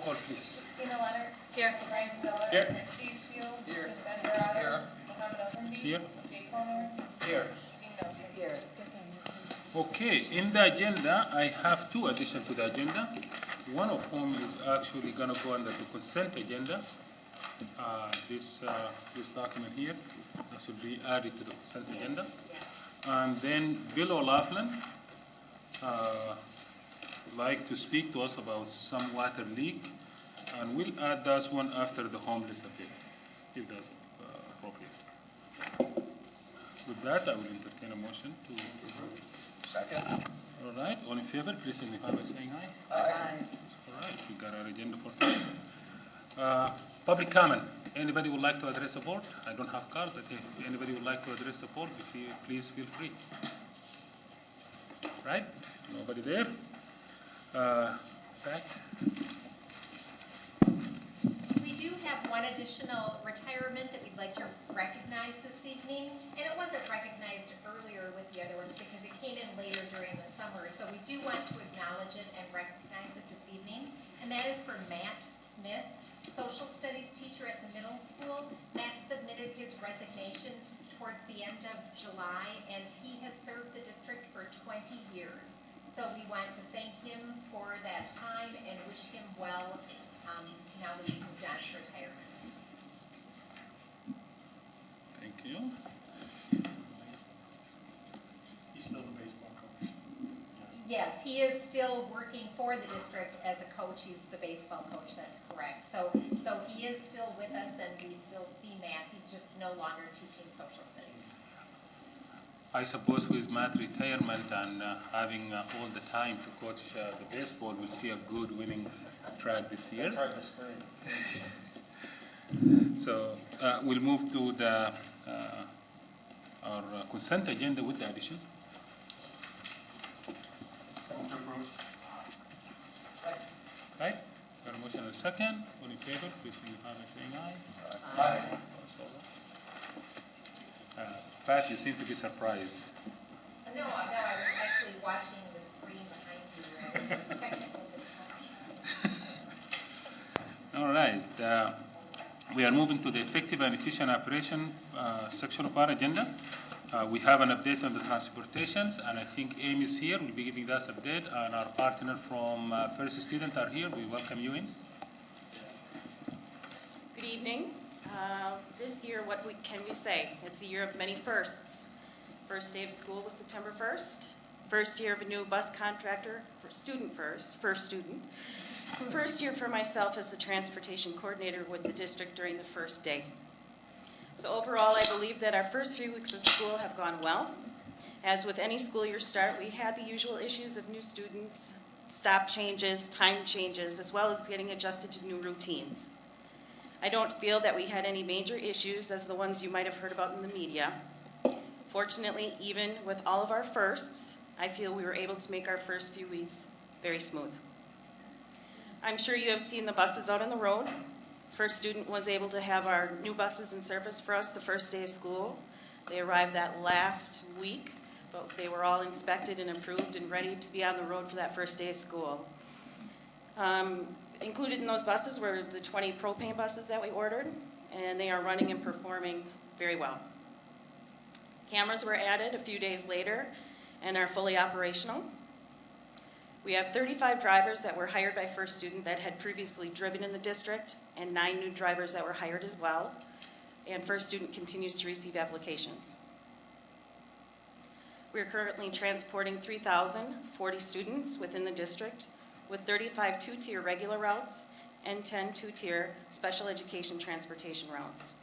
call, please. Tina Leonard. Here. Brian Zeller. Here. Steve Shield. Here. Ben Verada. Here. Mohammed Al-Hindi. Here. Jay Conner. Here. Gene Nelson. Here. Okay, in the agenda, I have two additions to the agenda. One of whom is actually gonna go under the consent agenda. This document here, this will be added to the consent agenda. And then Bill O'Laughlin would like to speak to us about some water leak, and we'll add that one after the homeless appeal, if that's appropriate. With that, I will entertain a motion to. Second. All right, all in favor, please signify by saying aye. Aye. All right, we got our agenda for today. Public comment. Anybody would like to address the board? I don't have cards, but if anybody would like to address the board, please feel free. Right? Nobody there? Pat? We do have one additional retirement that we'd like to recognize this evening, and it wasn't recognized earlier with the other ones because it came in later during the summer, so we do want to acknowledge it and recognize it this evening, and that is for Matt Smith, social studies teacher at the middle school. Matt submitted his resignation towards the end of July, and he has served the district for 20 years. So we want to thank him for that time and wish him well now that he's moved on to retirement. Thank you. He's still the baseball coach. Yes, he is still working for the district as a coach. He's the baseball coach, that's correct. So he is still with us and we still see Matt. He's just no longer teaching social studies. I suppose with Matt's retirement and having all the time to coach the baseball, we'll see a good winning track this year. It's hard to spring. So we'll move to the our consent agenda with the addition. Right? Got a motion and a second. All in favor, please signify by saying aye. Aye. Pat, you seem to be surprised. No, I was actually watching the screen behind you. There was some technical difficulties. All right. We are moving to the effective and efficient operation section of our agenda. We have an update on the transportations, and I think Amy is here. We'll be giving us update, and our partner from First Student are here. We welcome you in. Good evening. This year, what can we say? It's a year of many firsts. First day of school was September 1st. First year of a new bus contractor, first student. First year for myself as the transportation coordinator with the district during the first day. So overall, I believe that our first few weeks of school have gone well. As with any school year start, we had the usual issues of new students, stop changes, time changes, as well as getting adjusted to new routines. I don't feel that we had any major issues as the ones you might have heard about in the media. Fortunately, even with all of our firsts, I feel we were able to make our first few weeks very smooth. I'm sure you have seen the buses out on the road. First Student was able to have our new buses in service for us the first day of school. They arrived that last week, but they were all inspected and approved and ready to be on the road for that first day of school. Included in those buses were the 20 propane buses that we ordered, and they are running and performing very well. Cameras were added a few days later and are fully operational. We have 35 drivers that were hired by First Student that had previously driven in the district, and 9 new drivers that were hired as well, and First Student continues to receive applications. We are currently transporting 3,040 students within the district, with 35 two-tier regular routes and 10 two-tier special education transportation routes.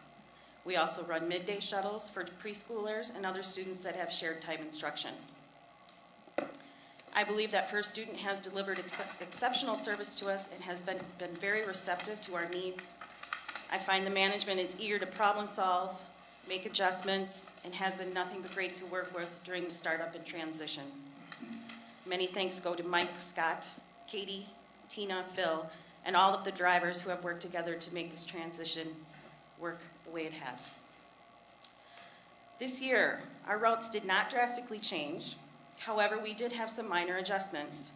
We also run midday shuttles for preschoolers and other students that have shared time instruction. I believe that First Student has delivered exceptional service to us and has been very receptive to our needs. I find the management is eager to problem solve, make adjustments, and has been nothing but great to work with during the startup and transition. Many thanks go to Mike, Scott, Katie, Tina, Phil, and all of the drivers who have worked together to make this transition work the way it has. This year, our routes did not drastically change. However, we did have some minor adjustments.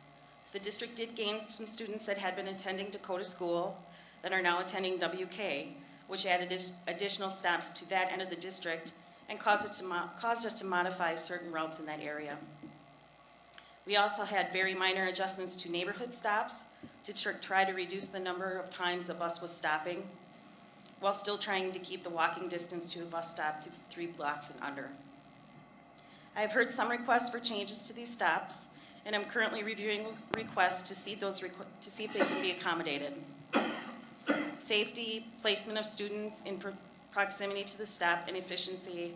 The district did gain some students that had been attending Dakota School that are now attending WK, which added additional stops to that end of the district and caused us to modify certain routes in that area. We also had very minor adjustments to neighborhood stops to try to reduce the number of times a bus was stopping, while still trying to keep the walking distance to a bus stop to 3 blocks and under. I have heard some requests for changes to these stops, and I'm currently reviewing requests to see if they can be accommodated. Safety, placement of students in proximity to the stop, and efficiency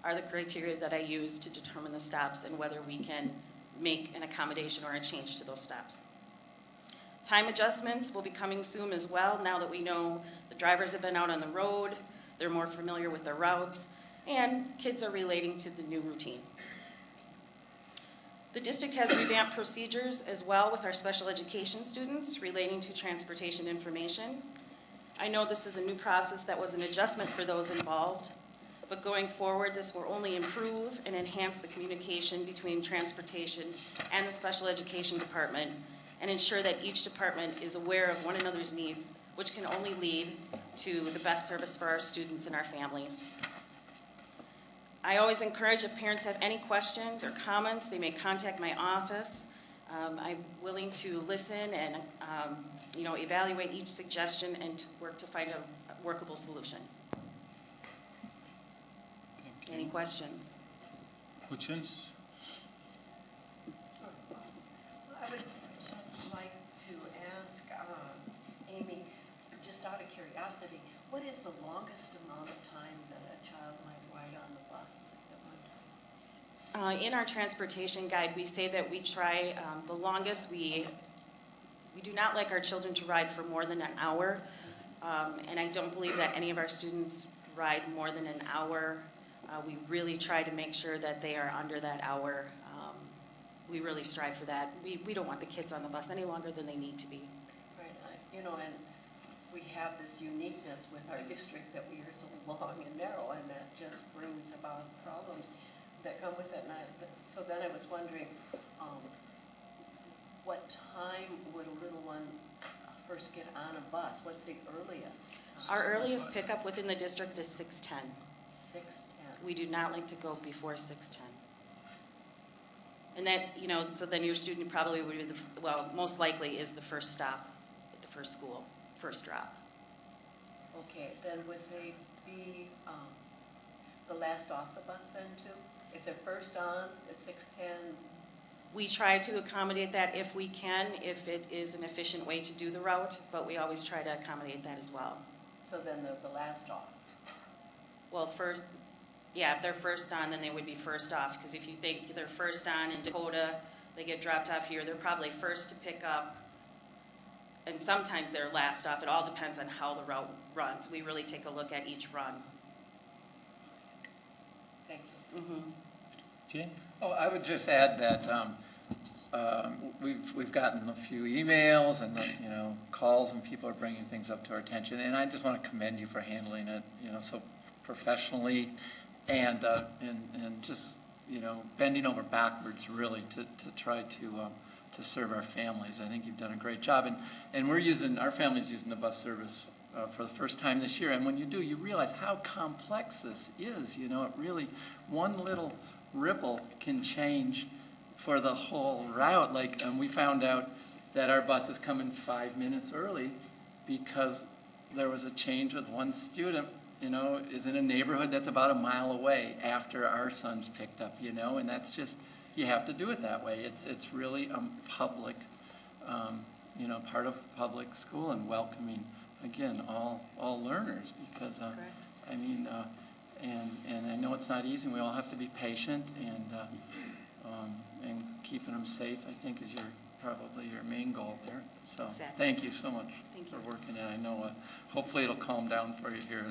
are the criteria that I use to determine the stops and whether we can make an accommodation or a change to those stops. Time adjustments will be coming soon as well, now that we know the drivers have been out on the road, they're more familiar with their routes, and kids are relating to the new routine. The district has revamped procedures as well with our special education students relating to transportation information. I know this is a new process that was an adjustment for those involved, but going forward, this will only improve and enhance the communication between transportation and the special education department and ensure that each department is aware of one another's needs, which can only lead to the best service for our students and our families. I always encourage if parents have any questions or comments, they may contact my office. I'm willing to listen and evaluate each suggestion and to work to find a workable solution. Any questions? Questions? I would just like to ask Amy, just out of curiosity, what is the longest amount of time that a child might ride on the bus at one time? In our transportation guide, we say that we try the longest. We do not like our children to ride for more than an hour, and I don't believe that any of our students ride more than an hour. We really try to make sure that they are under that hour. We really strive for that. We don't want the kids on the bus any longer than they need to be. Right, and we have this uniqueness with our district that we are so long and narrow, and that just brings about problems that come with it. So then I was wondering, what time would a little one first get on a bus? What's the earliest? Our earliest pickup within the district is 6:10. 6:10. We do not like to go before 6:10. And that, so then your student probably would be most likely is the first stop at the first school, first drop. Okay, then would they be the last off the bus then too? If they're first on at 6:10? We try to accommodate that if we can, if it is an efficient way to do the route, but we always try to accommodate that as well. So then the last off? Well, if they're first on, then they would be first off, because if you think they're first on in Dakota, they get dropped off here, they're probably first to pick up, and sometimes they're last off. It all depends on how the route runs. We really take a look at each run. Thank you. Mm-hmm. Jane? Oh, I would just add that we've gotten a few emails and calls, and people are bringing things up to our attention. And I just want to commend you for handling it, so professionally, and just bending over backwards really to try to serve our families. I think you've done a great job, and our family's using the bus service for the first time this year. And when you do, you realize how complex this is. It really, one little ripple can change for the whole route. Like we found out that our bus is coming 5 minutes early because there was a change with one student, is in a neighborhood that's about a mile away after our son's picked up, and that's just, you have to do it that way. It's really public, part of public school, and welcoming, again, all learners, because, and I know it's not easy, and we all have to be patient, and keeping them safe, I think, is probably your main goal there. So Exactly. Thank you so much for working it. I know hopefully it'll calm down for you here.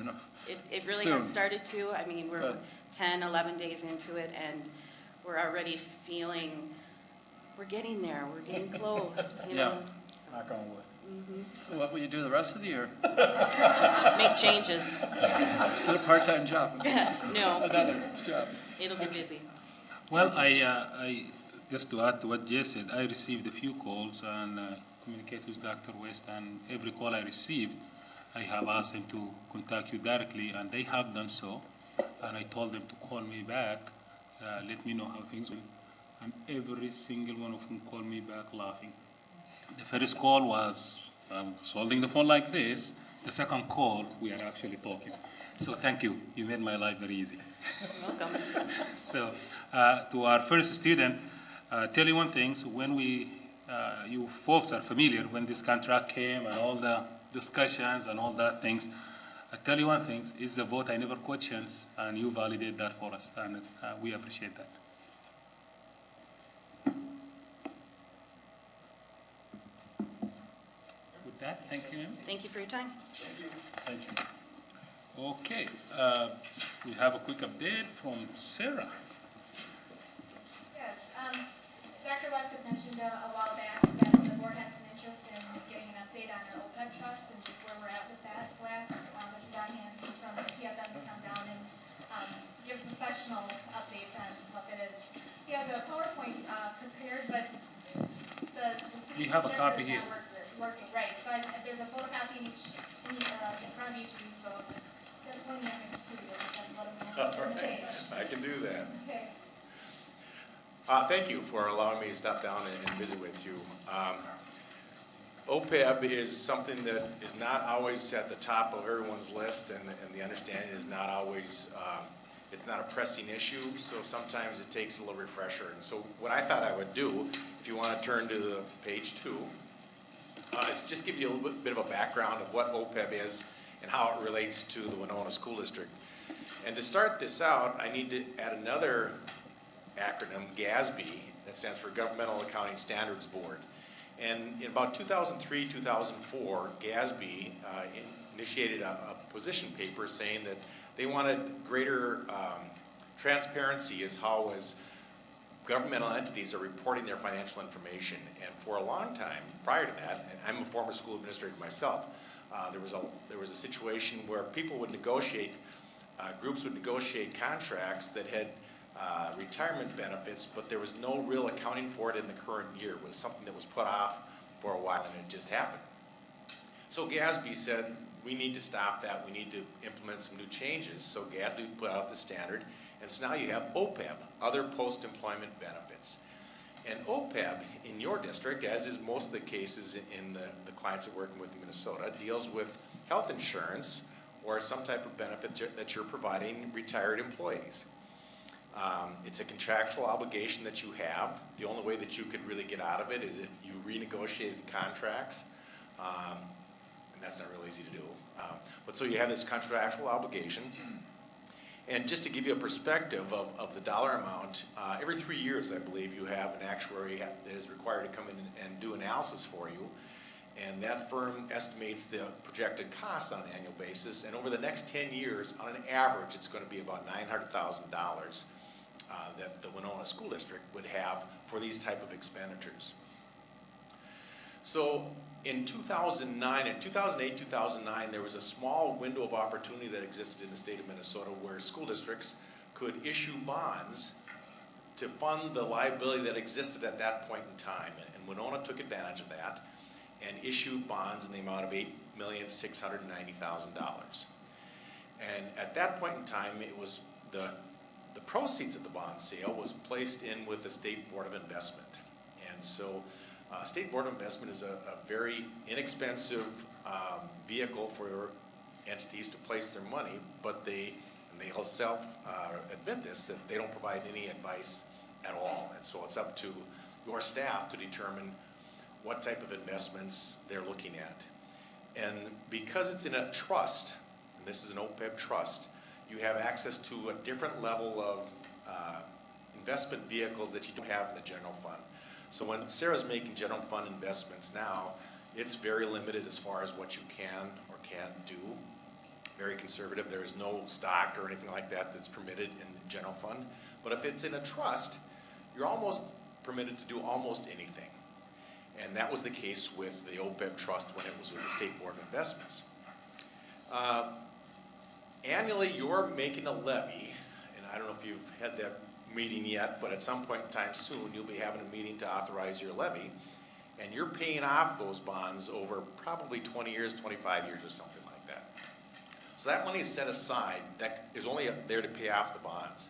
It really Soon. has started to. I mean, we're Good. 10, 11 days into it, and we're already feeling we're getting there. We're getting close, Yeah. Knock on wood. So what will you do the rest of the year? Make changes. Get a part-time job. No, Another job. it'll be busy. Well, just to add to what Jay said, I received a few calls and communicate with Dr. West, and every call I received, I have asked them to contact you directly, and they have done so. And I told them to call me back, let me know how things went. And every single one of them called me back laughing. The first call was holding the phone like this. The second call, we are actually talking. So thank you. You made my life very easy. Welcome. So to our first student, tell you one thing. So when you folks are familiar when this contract came and all the discussions and all that things, I tell you one thing, it's a vote I never questioned, and you validate that for us, and we appreciate that. With that, thank you, Amy. Thank you for your time. Thank you. Okay, we have a quick update from Sarah. Yes, Dr. West had mentioned a while back that the board had some interest in getting an update on our OPEB trust and just where we're at with that. Last, Mr. Don Hanson from the PFM to come down and give a professional update on what that is. He has a PowerPoint prepared, but the We have a projector copy is here. not working, right, so there's a photocopy in front of each of these, so that's one of the studios, I'd let him know. All right, I can do that. Okay. Thank you for allowing me to stop down and visit with you. OPEB is something that is not always at the top of everyone's list, and the understanding is not always, it's not a pressing issue, so sometimes it takes a little refresher. And so what I thought I would do, if you want to turn to the page 2, is just give you a little bit of a background of what OPEB is and how it relates to the Winona School District. And to start this out, I need to add another acronym, GASB, that stands for Governmental Accounting Standards Board. And in about 2003, 2004, GASB initiated a position paper saying that they wanted greater transparency as how governmental entities are reporting their financial information. And for a long time, prior to that, and I'm a former school administrator myself, there was a situation where people would negotiate, groups would negotiate contracts that had retirement benefits, but there was no real accounting for it in the current year. It was something that was put off for a while, and it just happened. So GASB said, we need to stop that. We need to implement some new changes. So GASB put out the standard, and so now you have OPEB, Other Post-Employment Benefits. And OPEB in your district, as is most of the cases in the clients that we're working with in Minnesota, deals with health insurance or some type of benefit that you're providing retired employees. It's a contractual obligation that you have. The only way that you could really get out of it is if you renegotiated contracts, and that's not real easy to do. But so you have this contractual obligation. And just to give you a perspective of the dollar amount, every 3 years, I believe, you have an actuary that is required to come in and do analysis for you. And that firm estimates the projected costs on an annual basis. And over the next 10 years, on an average, it's going to be about $900,000 that the Winona School District would have for these type of expenditures. So in 2009, in 2008, 2009, there was a small window of opportunity that existed in the state of Minnesota where school districts could issue bonds to fund the liability that existed at that point in time. And Winona took advantage of that and issued bonds in the amount of $8,690,000. And at that point in time, it was the proceeds of the bond sale was placed in with the State Board of Investment. And so State Board of Investment is a very inexpensive vehicle for entities to place their money, but they'll admit this, that they don't provide any advice at all. And so it's up to your staff to determine what type of investments they're looking at. And because it's in a trust, and this is an OPEB trust, you have access to a different level of investment vehicles that you don't have in the general fund. So when Sarah's making general fund investments now, it's very limited as far as what you can or can't do. Very conservative. There is no stock or anything like that that's permitted in the general fund. But if it's in a trust, you're almost permitted to do almost anything. And that was the case with the OPEB trust when it was with the State Board of Investments. Annually, you're making a levy, and I don't know if you've had that meeting yet, but at some point in time soon, you'll be having a meeting to authorize your levy. And you're paying off those bonds over probably 20 years, 25 years or something like that. So that money is set aside, that is only there to pay off the bonds.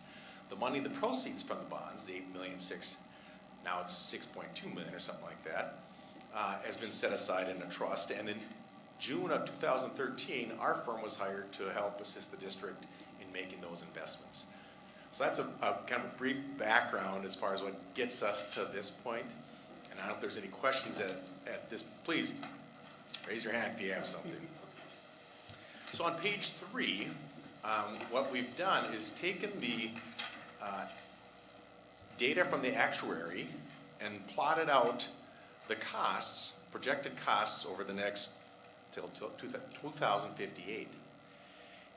The money, the proceeds from the bonds, the 8,600,000, now it's 6.2 million or something like that, has been set aside in a trust. And in June of 2013, our firm was hired to help assist the district in making those investments. So that's a kind of a brief background as far as what gets us to this point. And I don't know if there's any questions at this, please raise your hand if you have something. So on page 3, what we've done is taken the data from the actuary and plotted out the costs, projected costs over the next till 2058.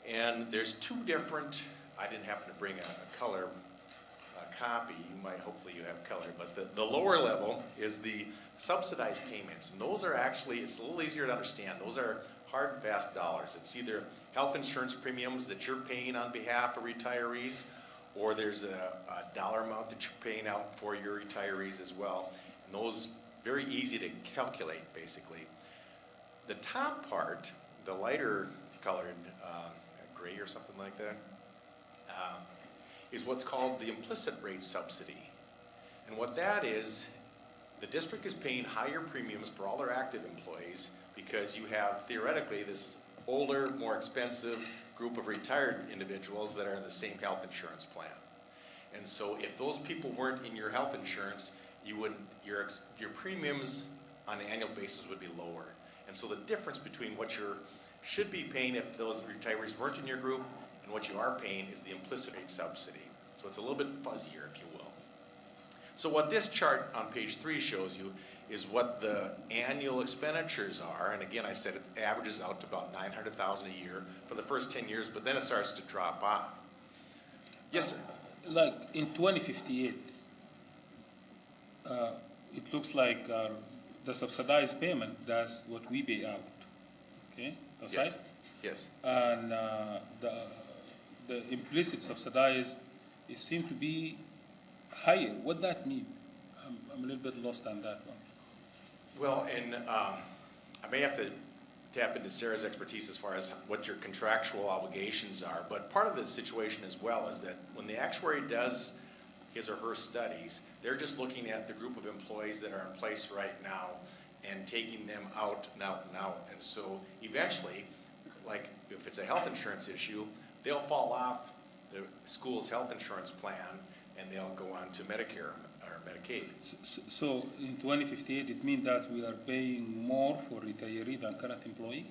And there's 2 different, I didn't happen to bring a color copy, hopefully you have color, but the lower level is the subsidized payments. And those are actually, it's a little easier to understand. Those are hard and fast dollars. It's either health insurance premiums that you're paying on behalf of retirees, or there's a dollar amount that you're paying out for your retirees as well. And those, very easy to calculate, basically. The top part, the lighter colored, gray or something like that, is what's called the implicit rate subsidy. And what that is, the district is paying higher premiums for all their active employees because you have theoretically this older, more expensive group of retired individuals that are in the same health insurance plan. And so if those people weren't in your health insurance, you wouldn't, your premiums on an annual basis would be lower. And so the difference between what you should be paying if those retirees weren't in your group and what you are paying is the implicit rate subsidy. So it's a little bit fuzzier, if you will. So what this chart on page 3 shows you is what the annual expenditures are. And again, I said it averages out to about $900,000 a year for the first 10 years, but then it starts to drop off. Yes, sir. Like in 2058, it looks like the subsidized payment, that's what we pay out, okay? That's Yes. right? Yes. And the implicit subsidized, it seems to be higher. What that mean? I'm a little bit lost on that one. Well, and I may have to tap into Sarah's expertise as far as what your contractual obligations are, but part of the situation as well is that when the actuary does his or her studies, they're just looking at the group of employees that are in place right now and taking them out and out and out. And so eventually, like if it's a health insurance issue, they'll fall off the school's health insurance plan and they'll go on to Medicare or Medicaid. So in 2058, it means that we are paying more for retiree than current employee?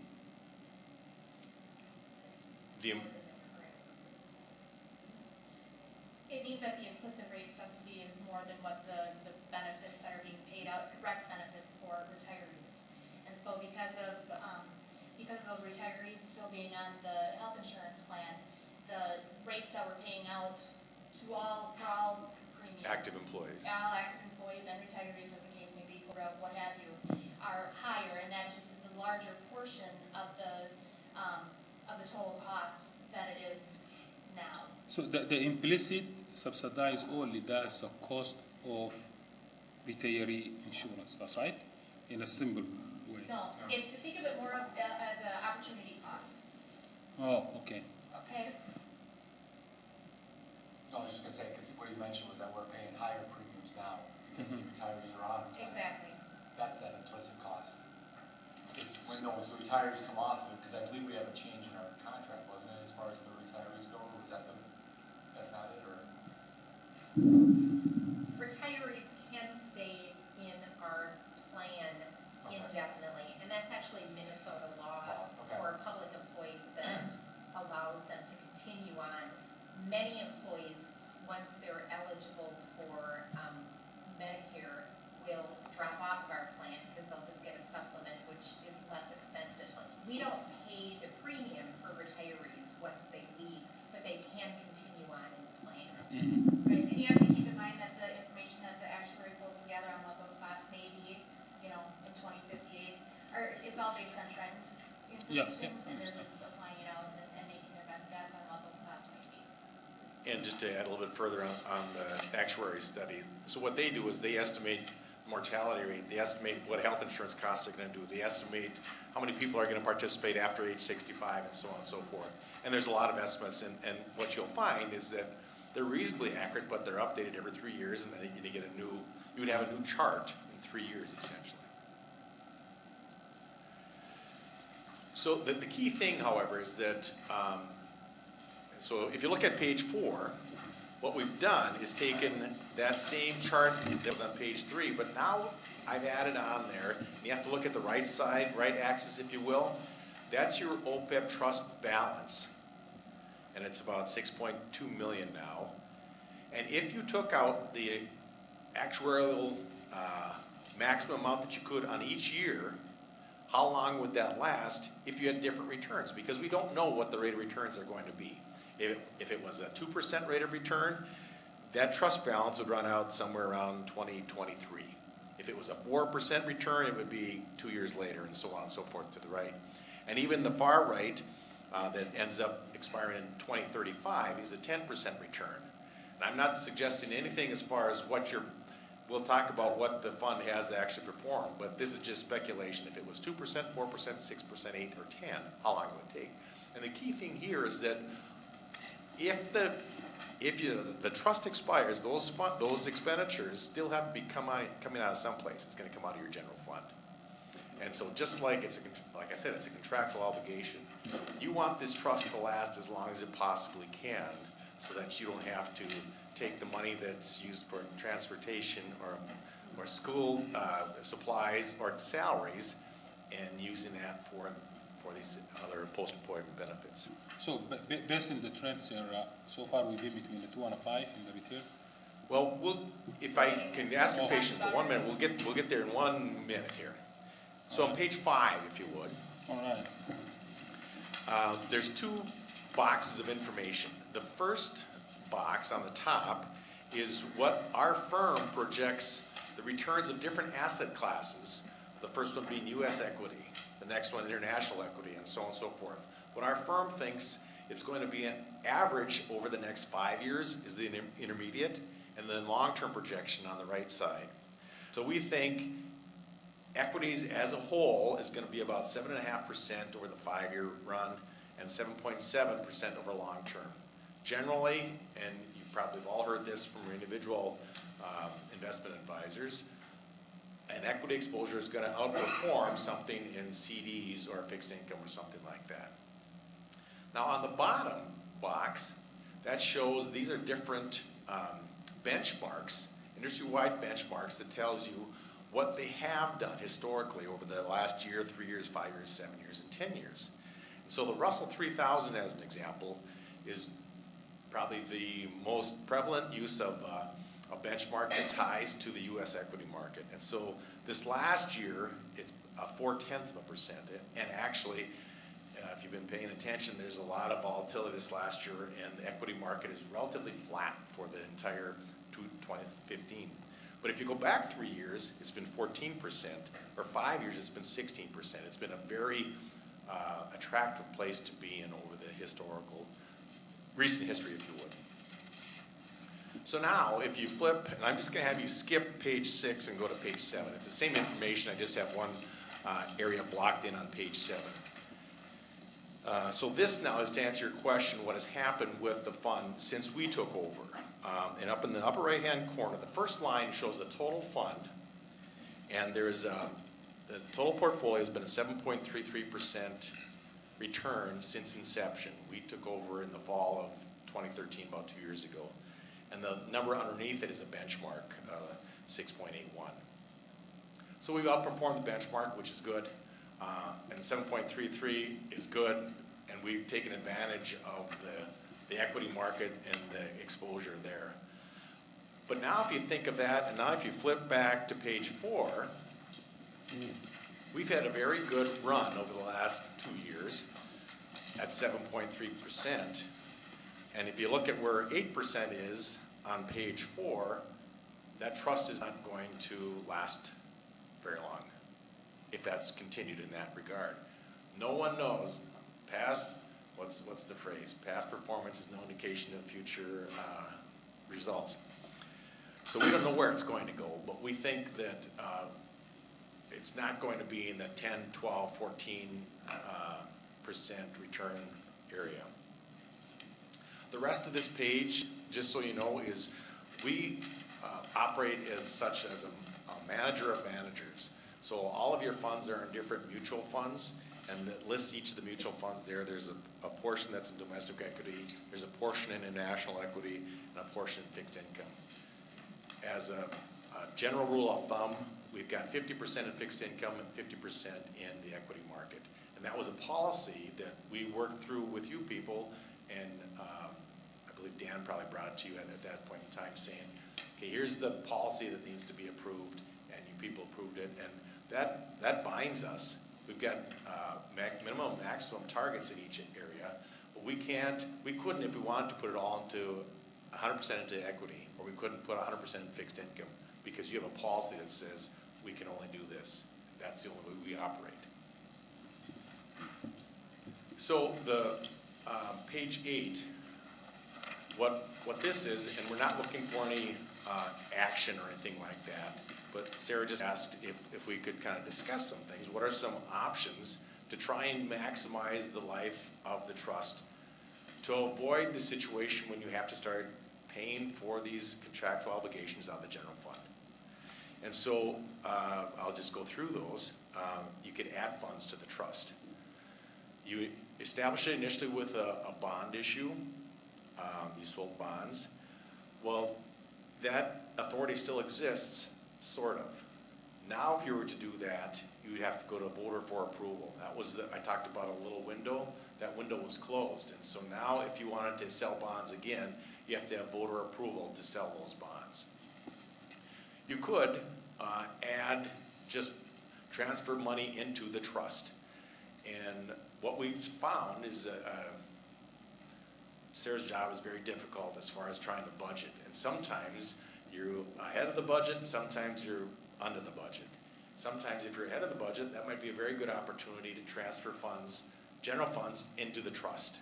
It means that the implicit rate subsidy is more than what the benefits that are being paid out, direct benefits for retirees. And so because of those retirees still being on the health insurance plan, the rates that we're paying out to for all premiums. Active employees. All active employees and retirees, as the case may be, or what have you, are higher, and that just is a larger portion of the total cost than it is now. So the implicit subsidized only, that's the cost of retiree insurance, that's right? In a simple way. No, think of it more as an opportunity cost, Oh, okay. okay? I was just gonna say, because what you mentioned was that we're paying higher premiums now because the retirees are on. Exactly. That's that implicit cost. It's when those retirees come off of it, because I believe we have a change in our contract, wasn't it, as far as the retirees go? Was that that's not it, or? Retirees can stay in our plan indefinitely, and that's actually Minnesota law Okay. for public employees that allows them to continue on. Many employees, once they're eligible for Medicare, will drop off of our plan because they'll just get a supplement, which is less expensive. We don't pay the premium for retirees once they leave, but they can continue on in the plan. Right, and you have to keep in mind that the information that the actuary pulls together on what those costs may be, in 2058, it's all based on trend information, and they're just applying it out and making their best guess on what those costs may be. and just to add a little bit further on the actuary study, so what they do is they estimate mortality rate, they estimate what health insurance costs are gonna do, they estimate how many people are gonna participate after age 65 and so on and so forth. And there's a lot of estimates, and what you'll find is that they're reasonably accurate, but they're updated every 3 years, and then you get a new, you would have a new chart in 3 years essentially. So the key thing, however, is that, so if you look at page 4, what we've done is taken that same chart that was on page 3, but now I've added on there, and you have to look at the right side, right axis, if you will. That's your OPEB trust balance, and it's about 6.2 million now. And if you took out the actuarial maximum amount that you could on each year, how long would that last if you had different returns? Because we don't know what the rate of returns are going to be. If it was a 2% rate of return, that trust balance would run out somewhere around 2023. If it was a 4% return, it would be 2 years later, and so on and so forth to the right. And even the far right, that ends up expiring in 2035, is a 10% return. And I'm not suggesting anything as far as we'll talk about what the fund has actually performed, but this is just speculation. If it was 2%, 4%, 6%, 8, or 10, how long it would take. And the key thing here is that if the trust expires, those expenditures still have to be coming out of someplace. It's going to come out of your general fund. And so just like like I said, it's a contractual obligation. You want this trust to last as long as it possibly can, so that you don't have to take the money that's used for transportation or school supplies or salaries and using that for these other post-employment benefits. So based on the trends here, so far we've been between the 2 and a 5 in the return. Well, if I can ask your patience for 1 minute, we'll get there in 1 minute here. So on page 5, if you would. All right. There's 2 boxes of information. The first box on the top is what our firm projects the returns of different asset classes, the first one being U.S. equity, the next one international equity, and so on and so forth. What our firm thinks it's going to be an average over the next 5 years is the intermediate, and then long-term projection on the right side. So we think equities as a whole is going to be about 7.5% over the 5-year run and 7.7% over long term. Generally, and you probably have all heard this from individual investment advisors, an equity exposure is going to outperform something in CDs or fixed income or something like that. Now on the bottom box, that shows these are different benchmarks, industry-wide benchmarks that tells you what they have done historically over the last year, 3 years, 5 years, 7 years, and 10 years. And so the Russell 3000, as an example, is probably the most prevalent use of a benchmark that ties to the U.S. equity market. And so this last year, it's 0.4%. And actually, if you've been paying attention, there's a lot of volatility this last year, and the equity market is relatively flat for the entire 2015. But if you go back 3 years, it's been 14%, or 5 years, it's been 16%. It's been a very attractive place to be in over the recent history, if you would. So now, if you flip, and I'm just going to have you skip page 6 and go to page 7. It's the same information, I just have one area blocked in on page 7. So this now is to answer your question, what has happened with the fund since we took over. And up in the upper right-hand corner, the first line shows the total fund, and there's the total portfolio has been a 7.33% return since inception. We took over in the fall of 2013, about 2 years ago. And the number underneath it is a benchmark, 6.81. So we've outperformed the benchmark, which is good. And 7.33 is good, and we've taken advantage of the equity market and the exposure there. But now if you think of that, and now if you flip back to page 4, we've had a very good run over the last 2 years at 7.3%. And if you look at where 8% is on page 4, that trust is not going to last very long if that's continued in that regard. No one knows past what's the phrase? Past performance is no indication of future results. So we don't know where it's going to go, but we think that it's not going to be in the 10, 12, 14% return area. The rest of this page, just so you know, is we operate as such as a manager of managers. So all of your funds are in different mutual funds, and it lists each of the mutual funds there. There's a portion that's in domestic equity, there's a portion in international equity, and a portion in fixed income. As a general rule of thumb, we've got 50% in fixed income and 50% in the equity market. And that was a policy that we worked through with you people, and I believe Dan probably brought it to you at that point in time, saying, okay, here's the policy that needs to be approved, and you people approved it, and that binds us. We've got minimum and maximum targets in each area, but we couldn't if we wanted to put it all into 100% into equity, or we couldn't put 100% in fixed income, because you have a policy that says we can only do this. That's the only way we operate. So the page 8, what this is, and we're not looking for any action or anything like that, but Sarah just asked if we could kind of discuss some things. What are some options to try and maximize the life of the trust to avoid the situation when you have to start paying for these contractual obligations on the general fund? And so I'll just go through those. You could add funds to the trust. You establish it initially with a bond issue. You sold bonds. Well, that authority still exists, sort of. Now, if you were to do that, you would have to go to a voter for approval. That was I talked about a little window. That window was closed. And so now, if you wanted to sell bonds again, you have to have voter approval to sell those bonds. You could just transfer money into the trust. And what we've found is Sarah's job is very difficult as far as trying to budget. And sometimes you're ahead of the budget, sometimes you're under the budget. Sometimes if you're ahead of the budget, that might be a very good opportunity to transfer funds, general funds, into the trust.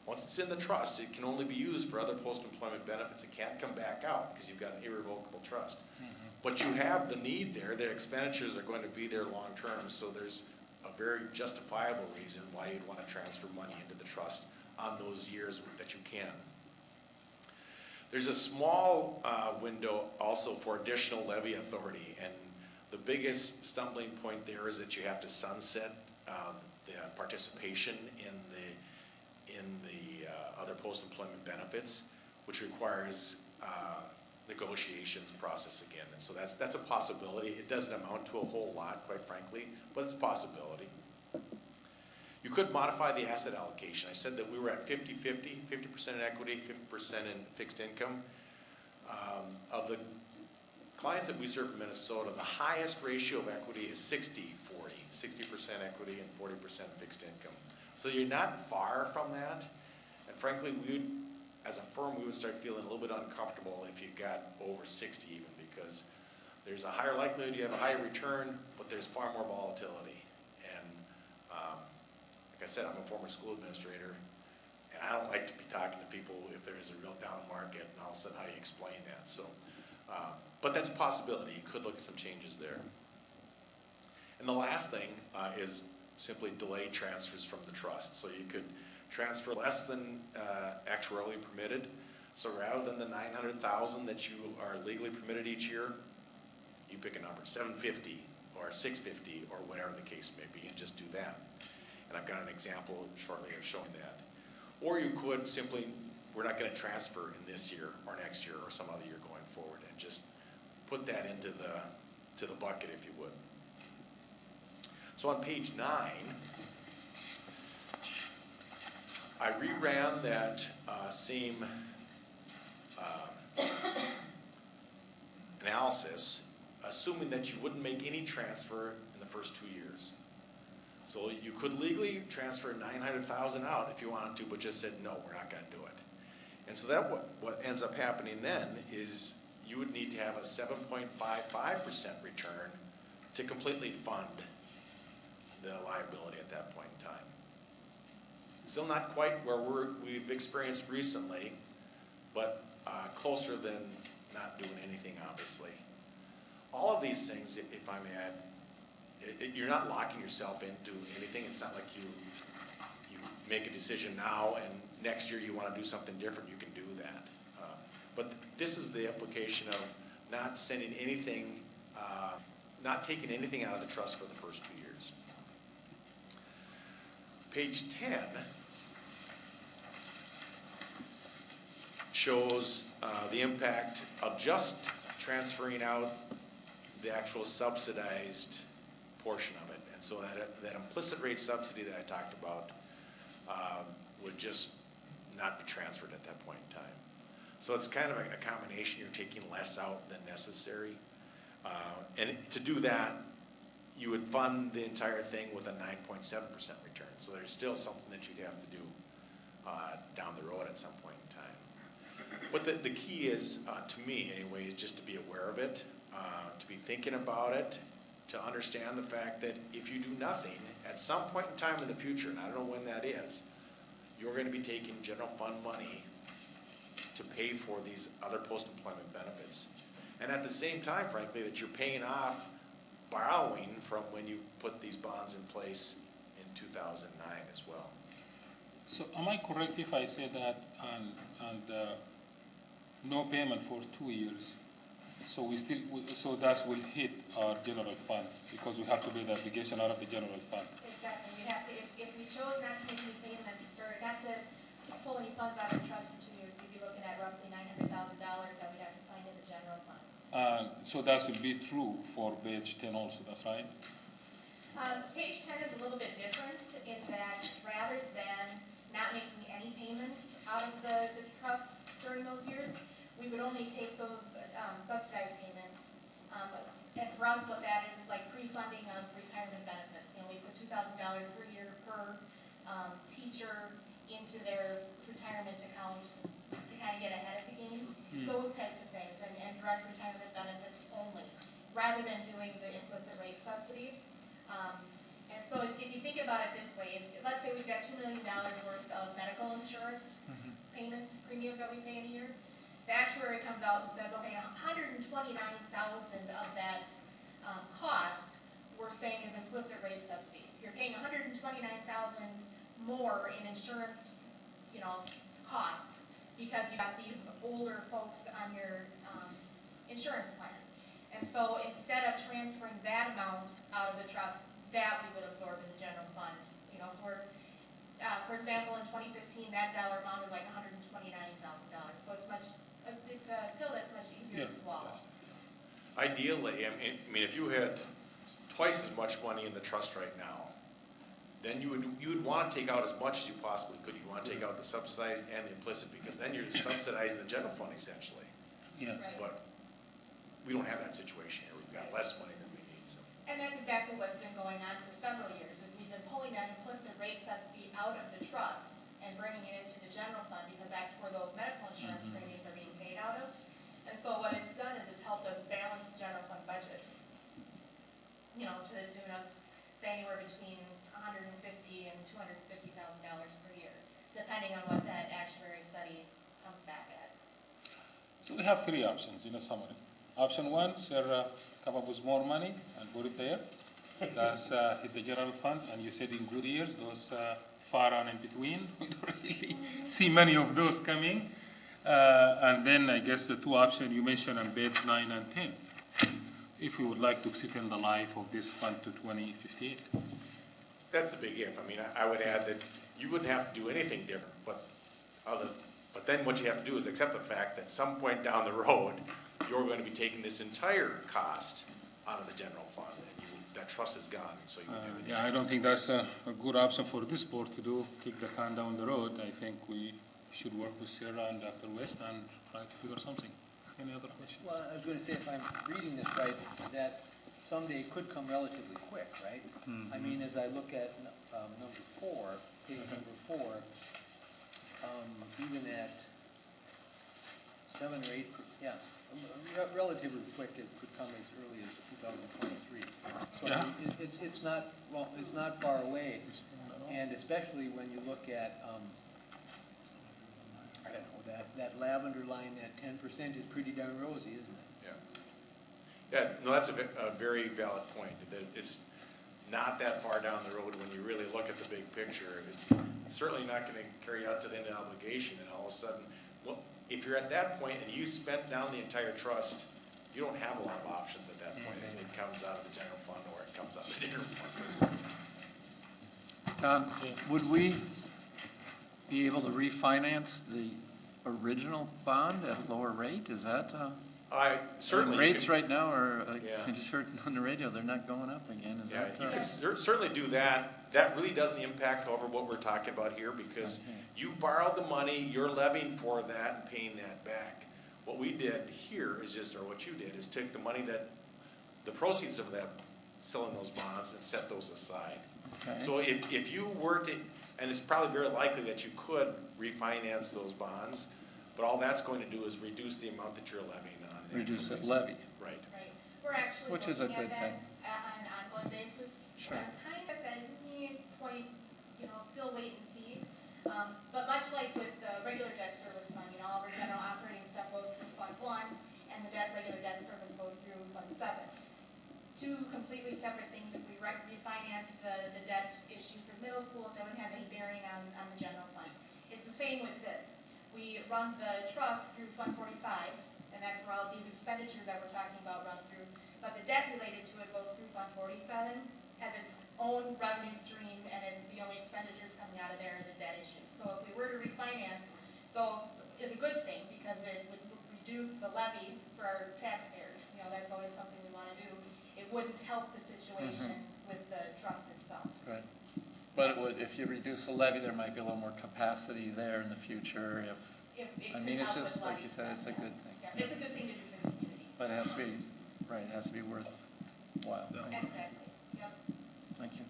Once it's in the trust, it can only be used for other post-employment benefits. It can't come back out because you've got an irrevocable trust. But you have the need there. The expenditures are going to be there long term, so there's a very justifiable reason why you'd want to transfer money into the trust on those years that you can. There's a small window also for additional levy authority, and the biggest stumbling point there is that you have to sunset the participation in the other post-employment benefits, which requires negotiations process again. And so that's a possibility. It doesn't amount to a whole lot, quite frankly, but it's a possibility. You could modify the asset allocation. I said that we were at 50-50, 50% in equity, 50% in fixed income. Of the clients that we serve in Minnesota, the highest ratio of equity is 60-40, 60% equity and 40% fixed income. So you're not far from that. And frankly, as a firm, we would start feeling a little bit uncomfortable if you got over 60 even, because there's a higher likelihood you have a higher return, but there's far more volatility. And like I said, I'm a former school administrator, and I don't like to be talking to people if there is a real down market, and all of a sudden how do you explain that? So, but that's a possibility. You could look at some changes there. And the last thing is simply delay transfers from the trust. So you could transfer less than actuarially permitted. So rather than the $900,000 that you are legally permitted each year, you pick a number, $750 or $650 or whatever the case may be, and just do that. And I've got an example shortly of showing that. Or you could simply, we're not going to transfer in this year or next year or some other year going forward, and just put that into the bucket, if you would. So on page 9, I reran that same analysis, assuming that you wouldn't make any transfer in the first 2 years. So you could legally transfer $900,000 out if you wanted to, but just said, no, we're not going to do it. And so that what ends up happening then is you would need to have a 7.55% return to completely fund the liability at that point in time. Still not quite where we've experienced recently, but closer than not doing anything, obviously. All of these things, if I may add, you're not locking yourself into anything. It's not like you make a decision now and next year you want to do something different, you can do that. But this is the implication of not sending anything, not taking anything out of the trust for the first 2 years. Page 10 shows the impact of just transferring out the actual subsidized portion of it. And so that implicit rate subsidy that I talked about would just not be transferred at that point in time. So it's kind of a combination, you're taking less out than necessary. And to do that, you would fund the entire thing with a 9.7% return. So there's still something that you'd have to do down the road at some point in time. But the key is, to me anyway, is just to be aware of it, to be thinking about it, to understand the fact that if you do nothing, at some point in time in the future, and I don't know when that is, you're going to be taking general fund money to pay for these other post-employment benefits. And at the same time, frankly, that you're paying off borrowing from when you put these bonds in place in 2009 as well. So am I correct if I say that on the no payment for 2 years, so so that will hit our general fund because we have to pay the obligation out of the general fund? Exactly, we have to, if we chose not to make any payments, or not to pull any funds out of the trust for 2 years, we'd be looking at roughly $900,000 that we'd have to find in the general fund. So that will be true for page 10 also, that's right? Page 10 is a little bit different in that rather than not making any payments out of the trust during those years, we would only take those subsidized payments. And for us, what that is like pre-funding of retirement benefits. You know, we put $2,000 per year per teacher into their retirement account to kind of get ahead of the game. Those types of things, and direct retirement benefits only, rather than doing the implicit rate subsidy. And so if you think about it this way, let's say we've got $2 million worth of medical insurance payments, premiums that we pay in a year. The actuary comes out and says, okay, $129,000 of that cost we're saying is implicit rate subsidy. You're paying $129,000 more in insurance, costs because you got these older folks on your insurance plan. And so instead of transferring that amount out of the trust, that we would absorb in the general fund. So we're, for example, in 2015, that dollar amount is like $129,000. So it's a pill that's much easier to swallow. Ideally, I mean, if you had twice as much money in the trust right now, then you would want to take out as much as you possibly could. You want to take out the subsidized and the implicit, because then you're subsidizing the general fund essentially. Yes. Right. But we don't have that situation here. We've got less money than we need, so. And that's exactly what's been going on for several years, is we've been pulling that implicit rate subsidy out of the trust and bringing it into the general fund, because that's where those medical insurance premiums are being paid out of. And so what it's done is it's helped us balance the general fund budget, to the tune of, say, anywhere between $150,000 and $250,000 per year, depending on what that actuary study comes back at. So we have three options in a summary. Option one, Sarah come up with more money and put it there. That's hit the general fund, and you said in good years, those far on in between, we don't really see many of those coming. And then I guess the two options you mentioned on page 9 and 10, if we would like to extend the life of this fund to 2058. That's the big if. I mean, I would add that you wouldn't have to do anything different, but then what you have to do is accept the fact that some point down the road, you're going to be taking this entire cost out of the general fund, and that trust is gone, so you wouldn't have any Yeah, I don't think that's a good option for this board to do, kick the can down the road. I think we should work with Sarah and Dr. West and try to figure something. Any other questions? Well, I was going to say, if I'm reading this right, that someday could come relatively quick, right? I mean, as I look at number 4, page number 4, even at 7 or 8, relatively quick, it could come as early as 2023. So Yeah. it's not, well, it's not far away. And especially when you look at, I don't know, that lavender line, that 10% is pretty darn rosy, isn't it? Yeah, no, that's a very valid point, that it's not that far down the road when you really look at the big picture. It's certainly not gonna carry out to the end of the obligation, and all of a sudden, well, if you're at that point and you spent down the entire trust, you don't have a lot of options at that point. It comes out of the general fund or it comes out of the general fund. Don, would we be able to refinance the original bond at a lower rate? Is that, Certainly. rates right now are, Yeah. I just heard on the radio, they're not going up again. Is Yeah, that? you can certainly do that. That really doesn't impact, however, what we're talking about here, because you borrowed the money, you're levying for that and paying that back. What we did here is just, or what you did, is take the money that, the proceeds of that, selling those bonds and set those aside. Okay. So if you were to, and it's probably very likely that you could refinance those bonds, but all that's going to do is reduce the amount that you're levying on. Reduce the levy. Right. Right, we're actually Which is a looking good at thing. that on an ongoing basis. Sure. Kind of at that point, still wait and see. But much like with the regular debt service fund, all of our general operating stuff goes through Fund 1, and the regular debt service goes through Fund 7. Two completely separate things. If we refinance the debt issue for middle school, it doesn't have any bearing on the general fund. It's the same with this. We run the trust through Fund 45, and that's where all of these expenditures that we're talking about run through. But the debt related to it goes through Fund 47, has its own revenue stream, and the only expenditures coming out of there are the debt issues. So if we were to refinance, though, is a good thing, because it would reduce the levy for our taxpayers. That's always something we want to do. It wouldn't help the situation with the trust itself. Right. But it would, if you reduce the levy, there might be a little more capacity there in the future if, If it I could mean, it's help with just, like you levy said, it's a stuff, good yes. thing. Yeah, it's a good thing to do for the community. But it has to be, right, it has to be worthwhile. Exactly, yep. Thank you.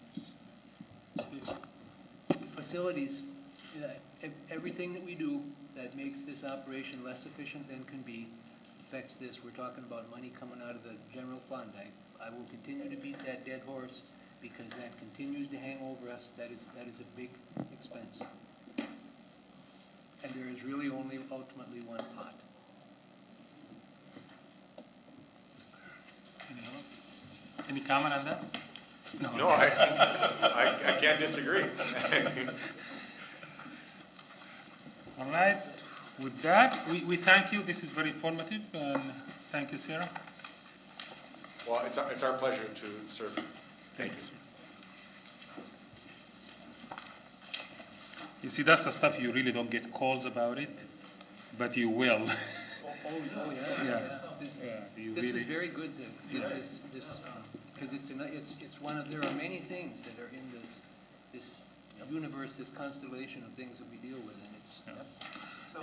Facilities, everything that we do that makes this operation less efficient than can be affects this. We're talking about money coming out of the general fund. I will continue to beat that dead horse because that continues to hang over us. That is a big expense. And there is really only ultimately one pot. Any comment on that? No, I can't disagree. All right, with that, we thank you. This is very informative, and thank you, Sarah. Well, it's our pleasure to serve you. Thank you. You see, that's the stuff you really don't get calls about it, but you will. Oh, yeah. Yeah, you This really. is very good to get this, because it's one of, there are many things that are in this universe, this constellation of things that we deal with, and it's, So,